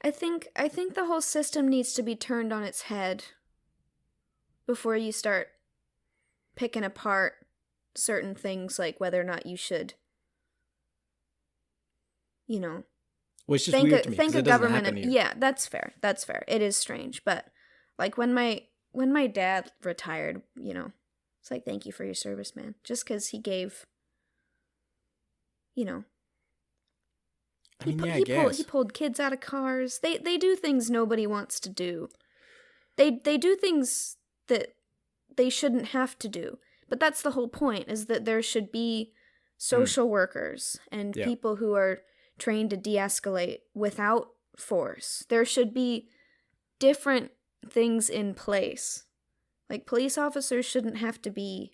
I think the whole system needs to be turned on its head before you start picking apart certain things, like whether or not you should, you know, well, it's just weird to me, thank a government. Yeah, that's fair. That's fair. It is strange, but like when my dad retired, you know, it's like, thank you for your service, man. Just because he gave, you know. He pulled kids out of cars. They do things nobody wants to do. They do things that they shouldn't have to do. But that's the whole point, is that there should be social workers and people who are trained to de-escalate without force. There should be different things in place. Like, police officers shouldn't have to be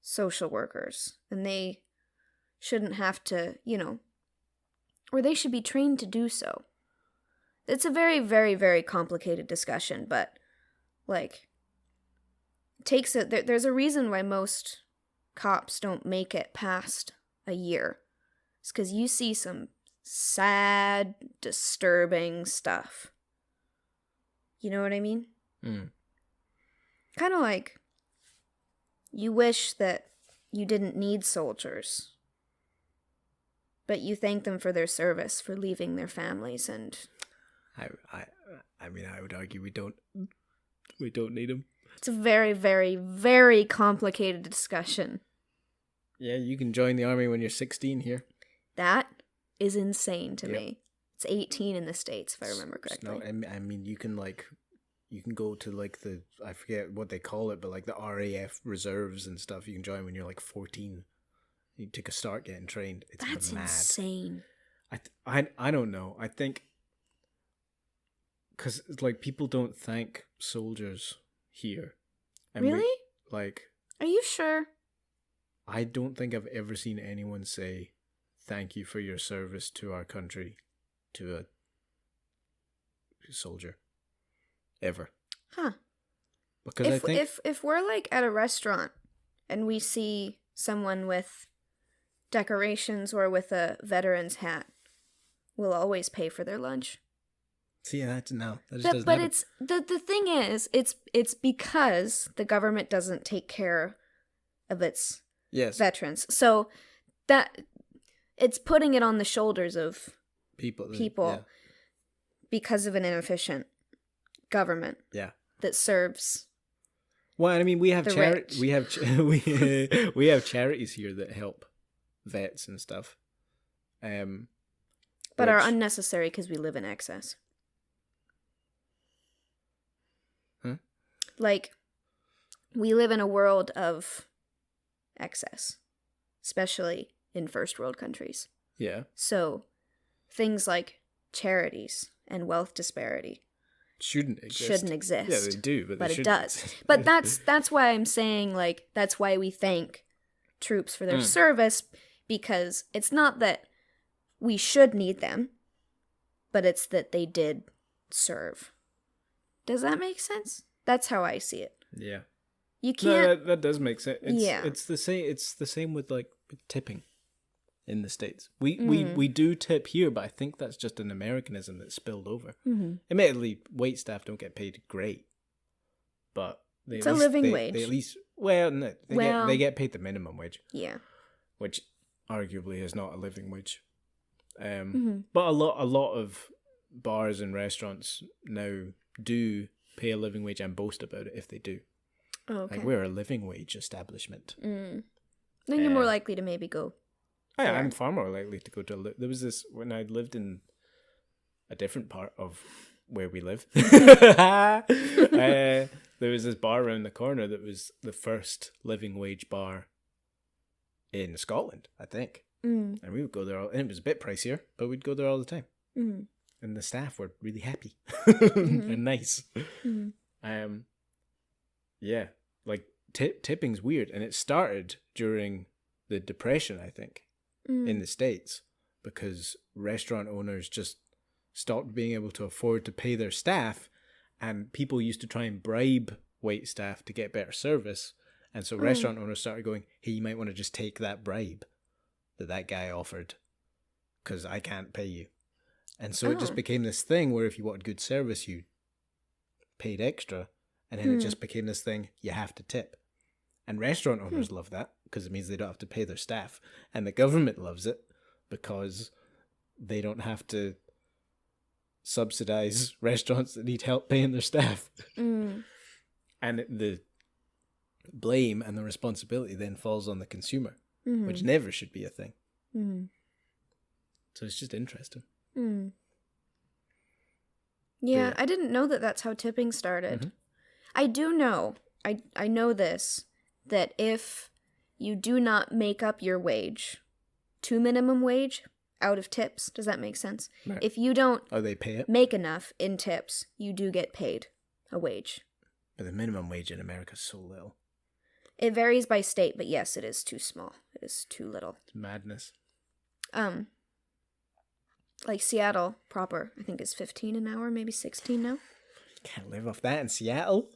social workers, and they shouldn't have to, you know, or they should be trained to do so. It's a very, very, very complicated discussion, but, like, there's a reason why most cops don't make it past a year. It's because you see some sad, disturbing stuff. You know what I mean? Kind of like, you wish that you didn't need soldiers, but you thank them for their service, for leaving their families, and I mean, I would argue we don't need them. It's a very, very, very complicated discussion. Yeah, you can join the army when you're 16 here. That is insane to me. It's 18 in the States, if I remember correctly. No, I mean, you can go to like I forget what they call it, but like the RAF reserves and stuff. You can join when you're like 14. You take a start getting trained. It's That's mad. Insane. I don't know. I think because like people don't thank soldiers here. And really? Are you sure? I don't think I've ever seen anyone say thank you for your service to our country to a soldier. Ever. Huh. Because I think if we're like at a restaurant and we see someone with decorations or with a veteran's hat, we'll always pay for their lunch. See, that just doesn't but happen. It's the thing is, it's because the government doesn't take care of its veterans. So that it's putting it on the shoulders of people because of an inefficient government that serves. Well, I mean, we have we have charities here that help vets and stuff, but are unnecessary because we live in excess. Huh? Like, we live in a world of excess, especially in first world countries. Yeah. So things like charities and wealth disparity shouldn't exist. Yeah, they do, but it does. But that's why I'm saying, like, that's why we thank troops for their service, because it's not that we should need them, but it's that they did serve. Does that make sense? That's how I see it. Yeah. You can't. No, that does make sense. It's the same. It's the same with like tipping in the States. We do tip here, but I think that's just an Americanism that spilled over. Mm-hmm. Admittedly, wait staff don't get paid great, but it's a living wage. They at least they get paid the minimum wage. Yeah, which arguably is not a living wage. But a lot of bars and restaurants now do pay a living wage and boast about it if they do. Oh, okay. Like, we're a living wage establishment. Then you're more likely to maybe go. I'm far more likely to go to. There was this when I lived in a different part of where we live. There was this bar around the corner that was the first living wage bar in Scotland, I think. And we would go there, and it was a bit pricier, but we'd go there all the time. And the staff were really happy and nice. Yeah, like tipping's weird, and it started during the Depression, I think, in the States, because restaurant owners just stopped being able to afford to pay their staff, and people used to try and bribe wait staff to get better service, and so restaurant owners started going, hey, you might want to just take that bribe that guy offered, because I can't pay you. And so it just became this thing where if you wanted good service, you paid extra, and then it just became this thing, you have to tip. And restaurant owners love that, because it means they don't have to pay their staff. And the government loves it, because they don't have to subsidize restaurants that need help paying their staff. And the blame and the responsibility then falls on the consumer, which never should be a thing. So it's just interesting. Yeah, I didn't know that that's how tipping started. I do know, I know this, that if you do not make up your wage to minimum wage out of tips, does that make sense? Right. If you don't they pay it? Make enough in tips, you do get paid a wage. But the minimum wage in America is so little. It varies by state, but yes, it is too small. It is too little. It's madness. Like Seattle proper, I think is 15 an hour, maybe 16 now. You can't live off that in Seattle.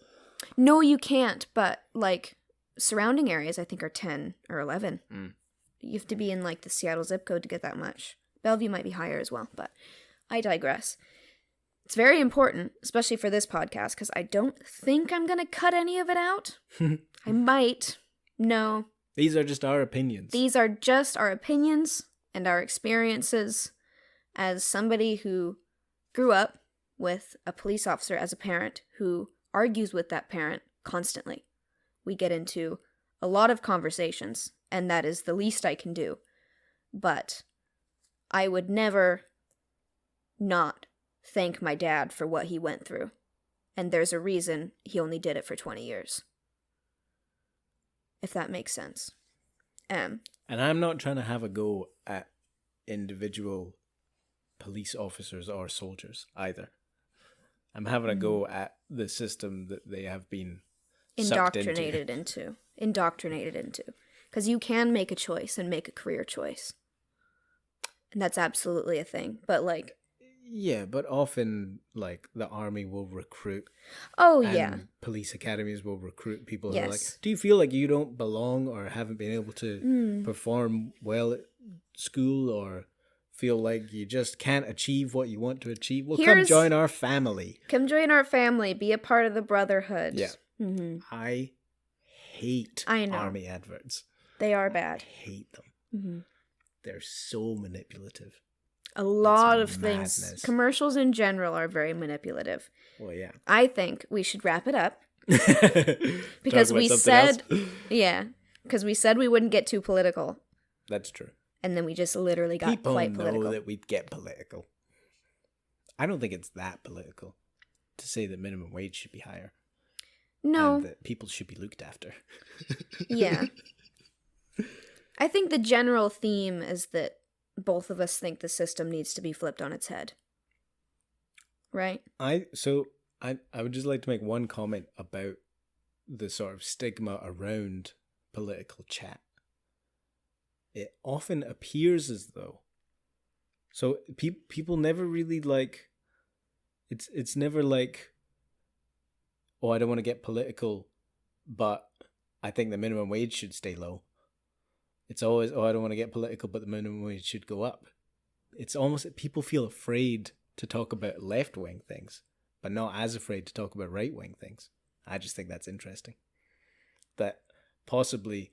No, you can't, but like surrounding areas I think are 10 or 11. You have to be in like the Seattle zip code to get that much. Bellevue might be higher as well, but I digress. It's very important, especially for this podcast, because I don't think I'm going to cut any of it out. I might. No. These are just our opinions. These are just our opinions and our experiences as somebody who grew up with a police officer as a parent who argues with that parent constantly. We get into a lot of conversations, and that is the least I can do. But I would never not thank my dad for what he went through. And there's a reason he only did it for 20 years. If that makes sense. And I'm not trying to have a go at individual police officers or soldiers either. I'm having a go at the system that they have been indoctrinated into. Because you can make a choice and make a career choice. And that's absolutely a thing. But like... Yeah, but often, like, the army will recruit. Oh, yeah. Police academies will recruit people who are like, do you feel like you don't belong or haven't been able to perform well at school or feel like you just can't achieve what you want to achieve? Well, come join our family. Come join our family. Be a part of the brotherhood. Yeah. I hate army adverts. They are bad. I hate them. They're so manipulative. A lot of things. Commercials in general are very manipulative. Well, yeah. I think we should wrap it up. Because we said... Yeah. Because we said we wouldn't get too political. That's true. And then we just literally got quite political. People know that we'd get political. I don't think it's that political to say that minimum wage should be higher. No. And that people should be looked after. Yeah. I think the general theme is that both of us think the system needs to be flipped on its head. Right? So I would just like to make one comment about the sort of stigma around political chat. It often appears as though, so people never really like, it's never like, oh, I don't want to get political, but I think the minimum wage should stay low. It's always, oh, I don't want to get political, but the minimum wage should go up. It's almost that people feel afraid to talk about left-wing things, but not as afraid to talk about right-wing things. I just think that's interesting. That possibly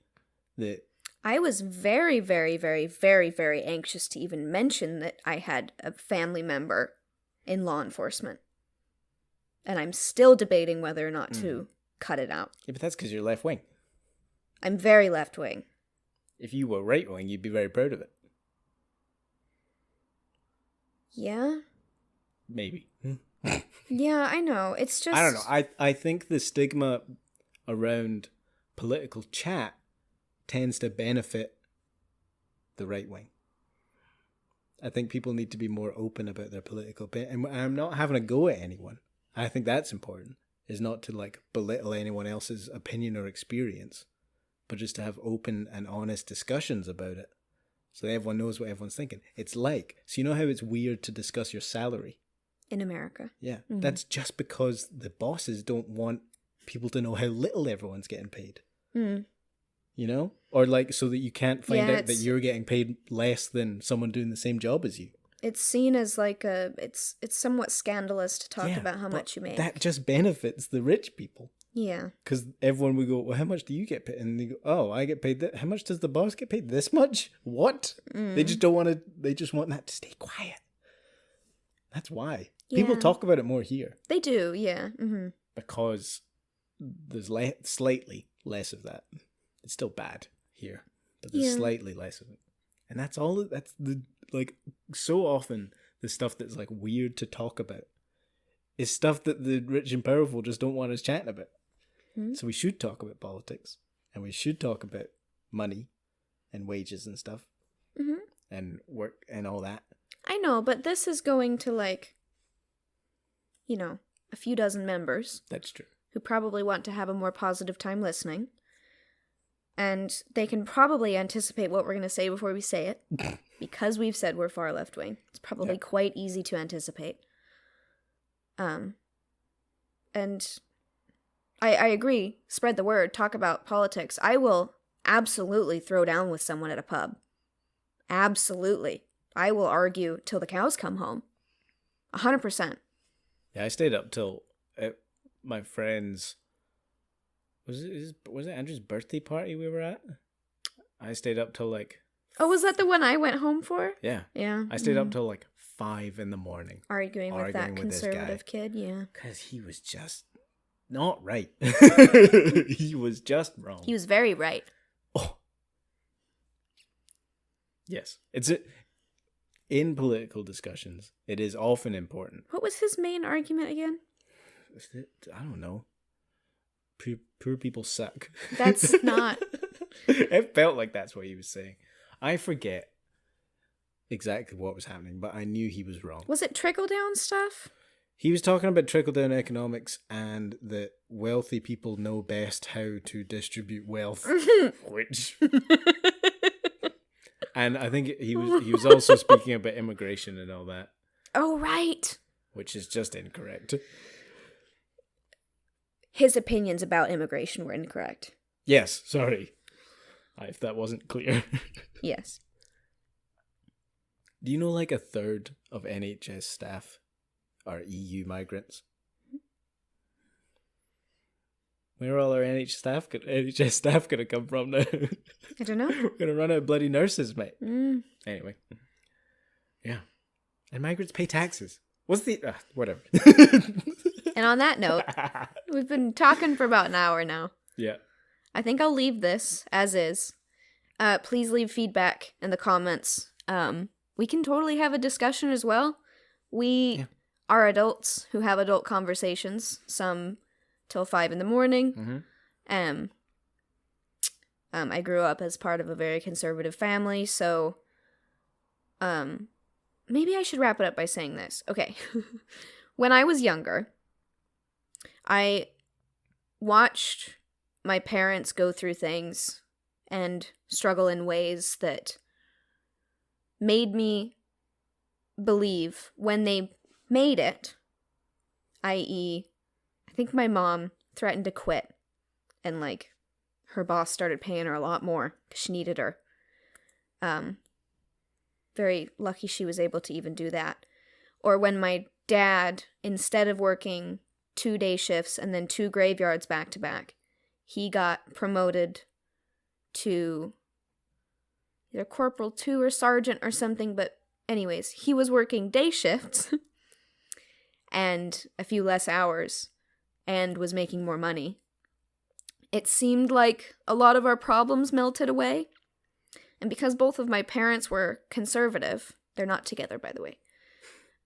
the... I was very, very, very, very, very anxious to even mention that I had a family member in law enforcement. And I'm still debating whether or not to cut it out. Yeah, but that's because you're left-wing. I'm very left-wing. If you were right-wing, you'd be very proud of it. Yeah? Maybe. Yeah, I know. It's just... I don't know. I think the stigma around political chat tends to benefit the right wing. I think people need to be more open about their political opinion. And I'm not having a go at anyone. I think that's important, is not to like belittle anyone else's opinion or experience, but just to have open and honest discussions about it so everyone knows what everyone's thinking. It's like, so you know how it's weird to discuss your salary? In America. Yeah. Mm-hmm. That's just because the bosses don't want people to know how little everyone's getting paid. Mm. You know? Or like so that you can't find out that you're getting paid less than someone doing the same job as you. It's seen as like it's somewhat scandalous to talk about how much you make. That just benefits the rich people. Yeah. Because everyone would go, well, how much do you get paid? And they go, oh, I get paid that. How much does the boss get paid? This much? What? They just don't want to, they just want that to stay quiet. That's why. Yeah. People talk about it more here. They do, yeah. Mm-hmm. Because there's slightly less of that. It's still bad here, but there's slightly less of it. And that's all, that's the, like, so often the stuff that's like weird to talk about is stuff that the rich and powerful just don't want us chatting about. Mm-hmm. So we should talk about politics, and we should talk about money and wages and stuff, and work and all that. I know, but this is going to like, you know, a few dozen members. That's true. Who probably want to have a more positive time listening. And they can probably anticipate what we're going to say before we say it. Because we've said we're far left-wing. It's probably quite easy to anticipate. And I agree. Spread the word. Talk about politics. I will absolutely throw down with someone at a pub. Absolutely. I will argue till the cows come home. 100%. Yeah, I stayed up till my friend's... Was it Andrew's birthday party we were at? I stayed up till like... Oh, was that the one I went home for? Yeah. Yeah. I stayed up till like 5 a.m. Arguing with that conservative kid, yeah. Because he was just not right. He was just wrong. He was very right. Oh. Yes. In political discussions, it is often important. What was his main argument again? I don't know. Poor people suck. That's not... It felt like that's what he was saying. I forget exactly what was happening, but I knew he was wrong. Was it trickle-down stuff? He was talking about trickle-down economics and that wealthy people know best how to distribute wealth, which... And I think he was also speaking about immigration and all that. Oh, right. Which is just incorrect. His opinions about immigration were incorrect. Yes, sorry. If that wasn't clear. Yes. Do you know like a third of NHS staff are EU migrants? Where are all our NHS staff going to come from now? I don't know. We're going to run out of bloody nurses, mate. Anyway. Yeah. And migrants pay taxes. What's the... whatever. And on that note, we've been talking for about an hour now. Yeah. I think I'll leave this as is. Please leave feedback in the comments. We can totally have a discussion as well. We are adults who have adult conversations, some till 5 a.m. I grew up as part of a very conservative family, so maybe I should wrap it up by saying this. Okay. When I was younger, I watched my parents go through things and struggle in ways that made me believe when they made it, i.e., I think my mom threatened to quit and, like, her boss started paying her a lot more because she needed her. Very lucky she was able to even do that. Or when my dad, instead of working 2 day shifts and then 2 graveyards back to back, he got promoted to either corporal 2 or sergeant or something, but anyways, he was working day shifts and a few less hours and was making more money. It seemed like a lot of our problems melted away. And because both of my parents were conservative, they're not together, by the way.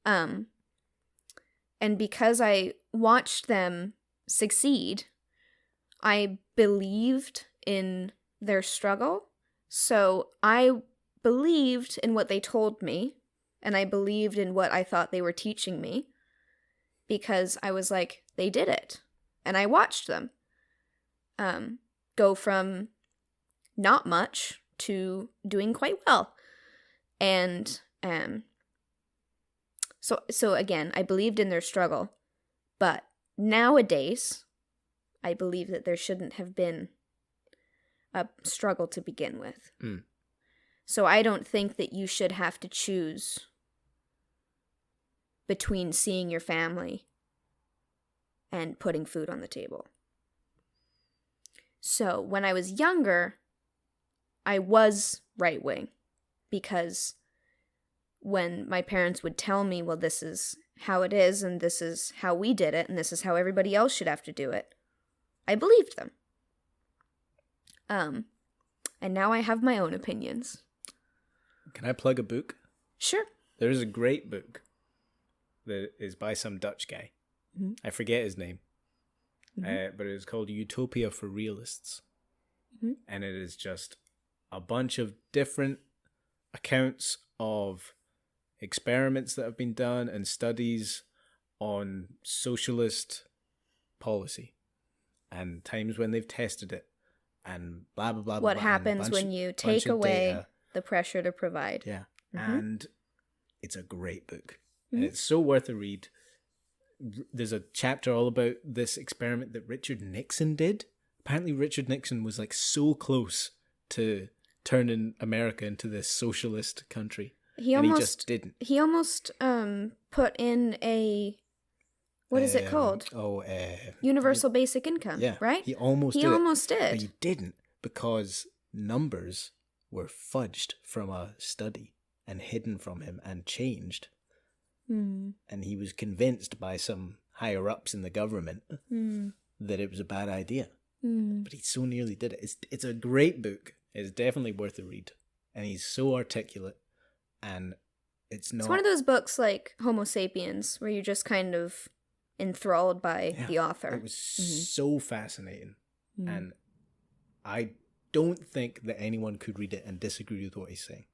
And because I watched them succeed, I believed in their struggle. So I believed in what they told me, and I believed in what I thought they were teaching me, because I was like, they did it. And I watched them go from not much to doing quite well. And so again, I believed in their struggle. But nowadays, I believe that there shouldn't have been a struggle to begin with. Mm. So I don't think that you should have to choose between seeing your family and putting food on the table. So when I was younger, I was right-wing, because when my parents would tell me, well, this is how it is, and this is how we did it, and this is how everybody else should have to do it, I believed them. And now I have my own opinions. Can I plug a book? Sure. There is a great book that is by some Dutch guy. Mm-hmm. I forget his name. But it is called Utopia for Realists. Mm-hmm. And it is just a bunch of different accounts of experiments that have been done and studies on socialist policy and times when they've tested it and blah, blah, blah, blah. What happens when you take away the pressure to provide. Yeah. Mm-hmm. And it's a great book. Mm-hmm. And it's so worth a read. There's a chapter all about this experiment that Richard Nixon did. Apparently Richard Nixon was like so close to turning America into this socialist country. He just didn't. He almost put in a, what is it called? Universal basic income, yeah, right? He almost did. But he didn't, because numbers were fudged from a study and hidden from him and changed. Mm. And he was convinced by some higher ups in the government that it was a bad idea. Mm. But he so nearly did it. It's a great book. It's definitely worth a read. And he's so articulate. And it's one of those books like Homo Sapiens, where you're just kind of enthralled by the author. It was so fascinating. And I don't think that anyone could read it and disagree with what he's saying.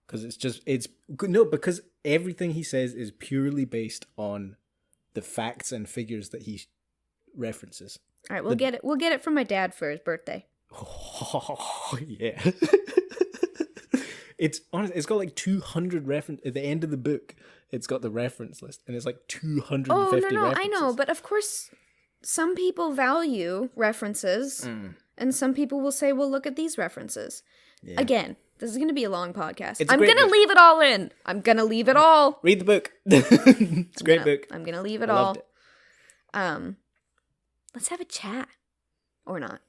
Because everything he says is purely based on the facts and figures that he references. All right, we'll get it from my dad for his birthday. Oh, yeah. It's got like 200 reference at the end of the book. It's got the reference list, and it's like 250 references. I know, but of course, some people value references, and some people will say, "Well, look at these references." Yeah. Again, this is going to be a long podcast. I'm going to leave it all in. I'm going to leave it all. Read the book. It's a great book. I'm going to leave it all. Let's have a chat. Or not.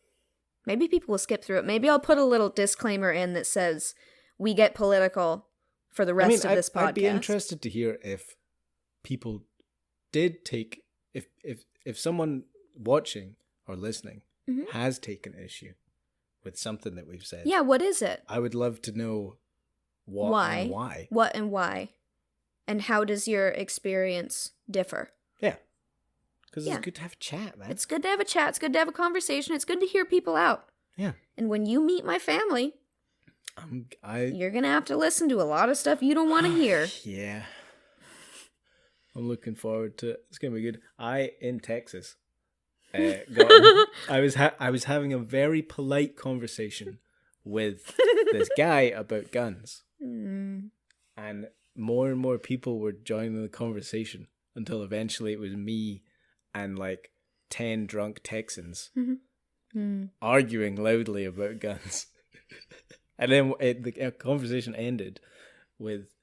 Maybe people will skip through it. Maybe I'll put a little disclaimer in that says we get political for the rest of this podcast. I'd be interested to hear if people did take, if someone watching or listening has taken issue with something that we've said. Yeah, what is it? I would love to know why. What and why. And how does your experience differ? Yeah. Because it's good to have a chat, man. It's good to have a chat. It's good to have a conversation. It's good to hear people out. Yeah. And when you meet my family, you're going to have to listen to a lot of stuff you don't want to hear. Yeah. I'm looking forward to it. It's going to be good. In Texas, I was having a very polite conversation with this guy about guns, and more and more people were joining the conversation until eventually it was me and like 10 drunk Texans arguing loudly about guns. And then the conversation ended with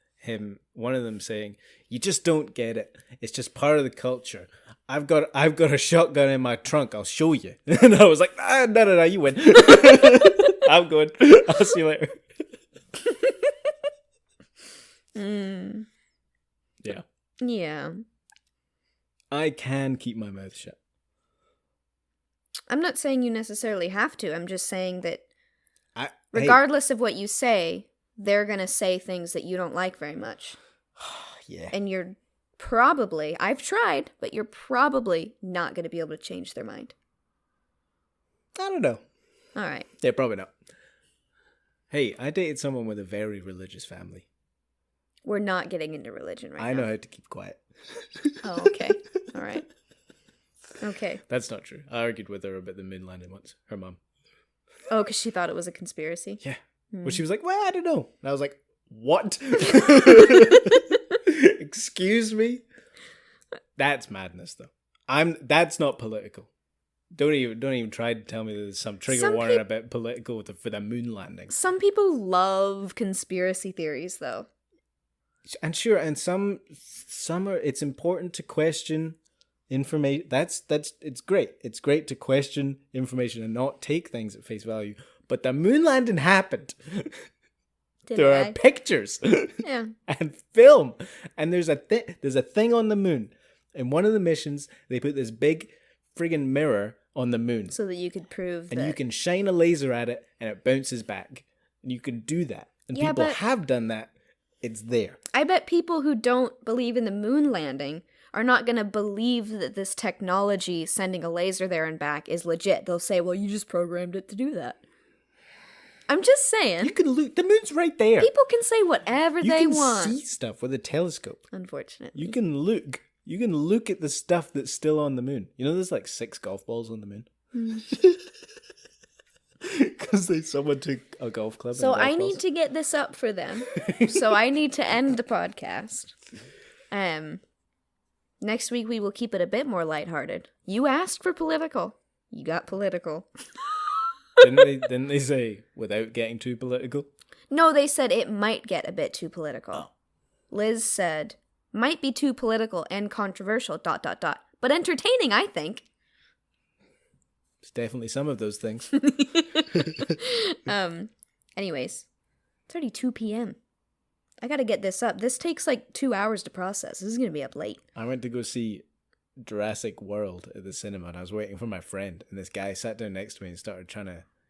one of them saying, "You just don't get it. It's just part of the culture. I've got a shotgun in my trunk. I'll show you." And I was like, no, you win. I'm going. I'll see you later. Yeah. Yeah. I can keep my mouth shut. I'm not saying you necessarily have to. I'm just saying that regardless of what you say, they're going to say things that you don't like very much. Yeah. And you're probably, I've tried, but you're probably not going to be able to change their mind. I don't know. All right. Yeah, probably not. Hey, I dated someone with a very religious family. We're not getting into religion right now. I know how to keep quiet. Oh, okay. All right. Okay. That's not true. I argued with her about the moon landing once. Her mum. Oh, because she thought it was a conspiracy? Yeah. Well, she was like, well, I don't know. And I was like, what? Excuse me? That's madness, though. That's not political. Don't even try to tell me there's some trigger warning about political for the moon landing. Some people love conspiracy theories, though. And sure, and some are. It's important to question information. That's it's great. It's great to question information and not take things at face value. But the moon landing happened. There are pictures, yeah, and film, and there's a thing on the moon. In one of the missions, they put this big friggin' mirror on the moon, so that you could prove and that you can shine a laser at it, and it bounces back. And you can do that, and people have done that. It's there. I bet people who don't believe in the moon landing are not going to believe that this technology sending a laser there and back is legit. They'll say, well, you just programmed it to do that. I'm just saying. You can look. The moon's right there. People can say whatever they want. You can see stuff with a telescope. Unfortunately. You can look. You can look at the stuff that's still on the moon. You know there's like 6 golf balls on the moon? Because someone took a golf club. So I need to get this up for them. So I need to end the podcast. Next week we will keep it a bit more lighthearted. You asked for political. You got political. Didn't they say without getting too political? No, they said it might get a bit too political. Oh. Liz said, might be too political and controversial, ... But entertaining, I think. It's definitely some of those things. Anyways, it's already 2 p.m. I gotta get this up. This takes like 2 hours to process. This is gonna be up late. I went to go see Jurassic World at the cinema, and I was waiting for my friend, and this guy sat down next to me and started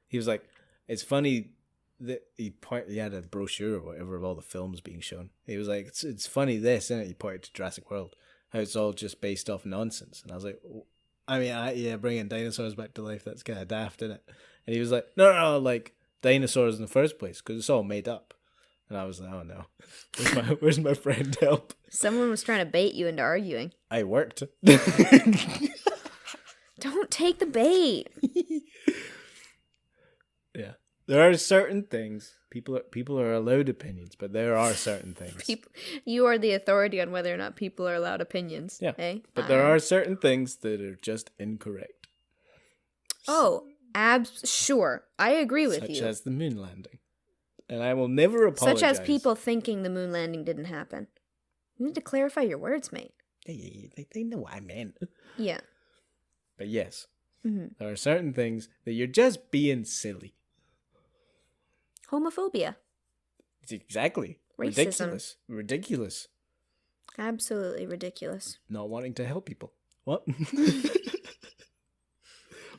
he was like, it's funny that he had a brochure or whatever of all the films being shown. He was like, it's funny this, isn't it? He pointed to Jurassic World, how it's all just based off nonsense. And I was like, I mean, bringing dinosaurs back to life, that's kind of daft, isn't it? And he was like, no, like dinosaurs in the first place, because it's all made up. And I was like, oh no, where's my friend help? Someone was trying to bait you into arguing. I worked. Don't take the bait. Yeah, there are certain things. People are allowed opinions, but there are certain things. You are the authority on whether or not people are allowed opinions. Yeah, eh? But there are certain things that are just incorrect. Oh, sure. I agree with you. Such as the moon landing. And I will never apologize. Such as people thinking the moon landing didn't happen. You need to clarify your words, mate. They know what I meant. Yeah. But yes, there are certain things that you're just being silly. Homophobia. Exactly. Racism. Ridiculous. Absolutely ridiculous. Not wanting to help people. What?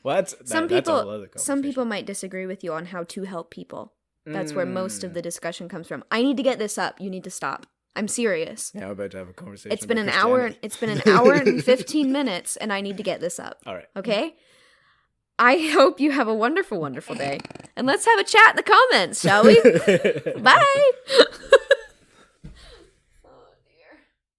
Well, that's a whole other conversation. Some people might disagree with you on how to help people. That's where most of the discussion comes from. I need to get this up. You need to stop. I'm serious. Yeah, we're about to have a conversation. It's been an hour. It's been an hour and 15 minutes, and I need to get this up. All right. Okay. I hope you have a wonderful, wonderful day, and let's have a chat in the comments, shall we? Bye.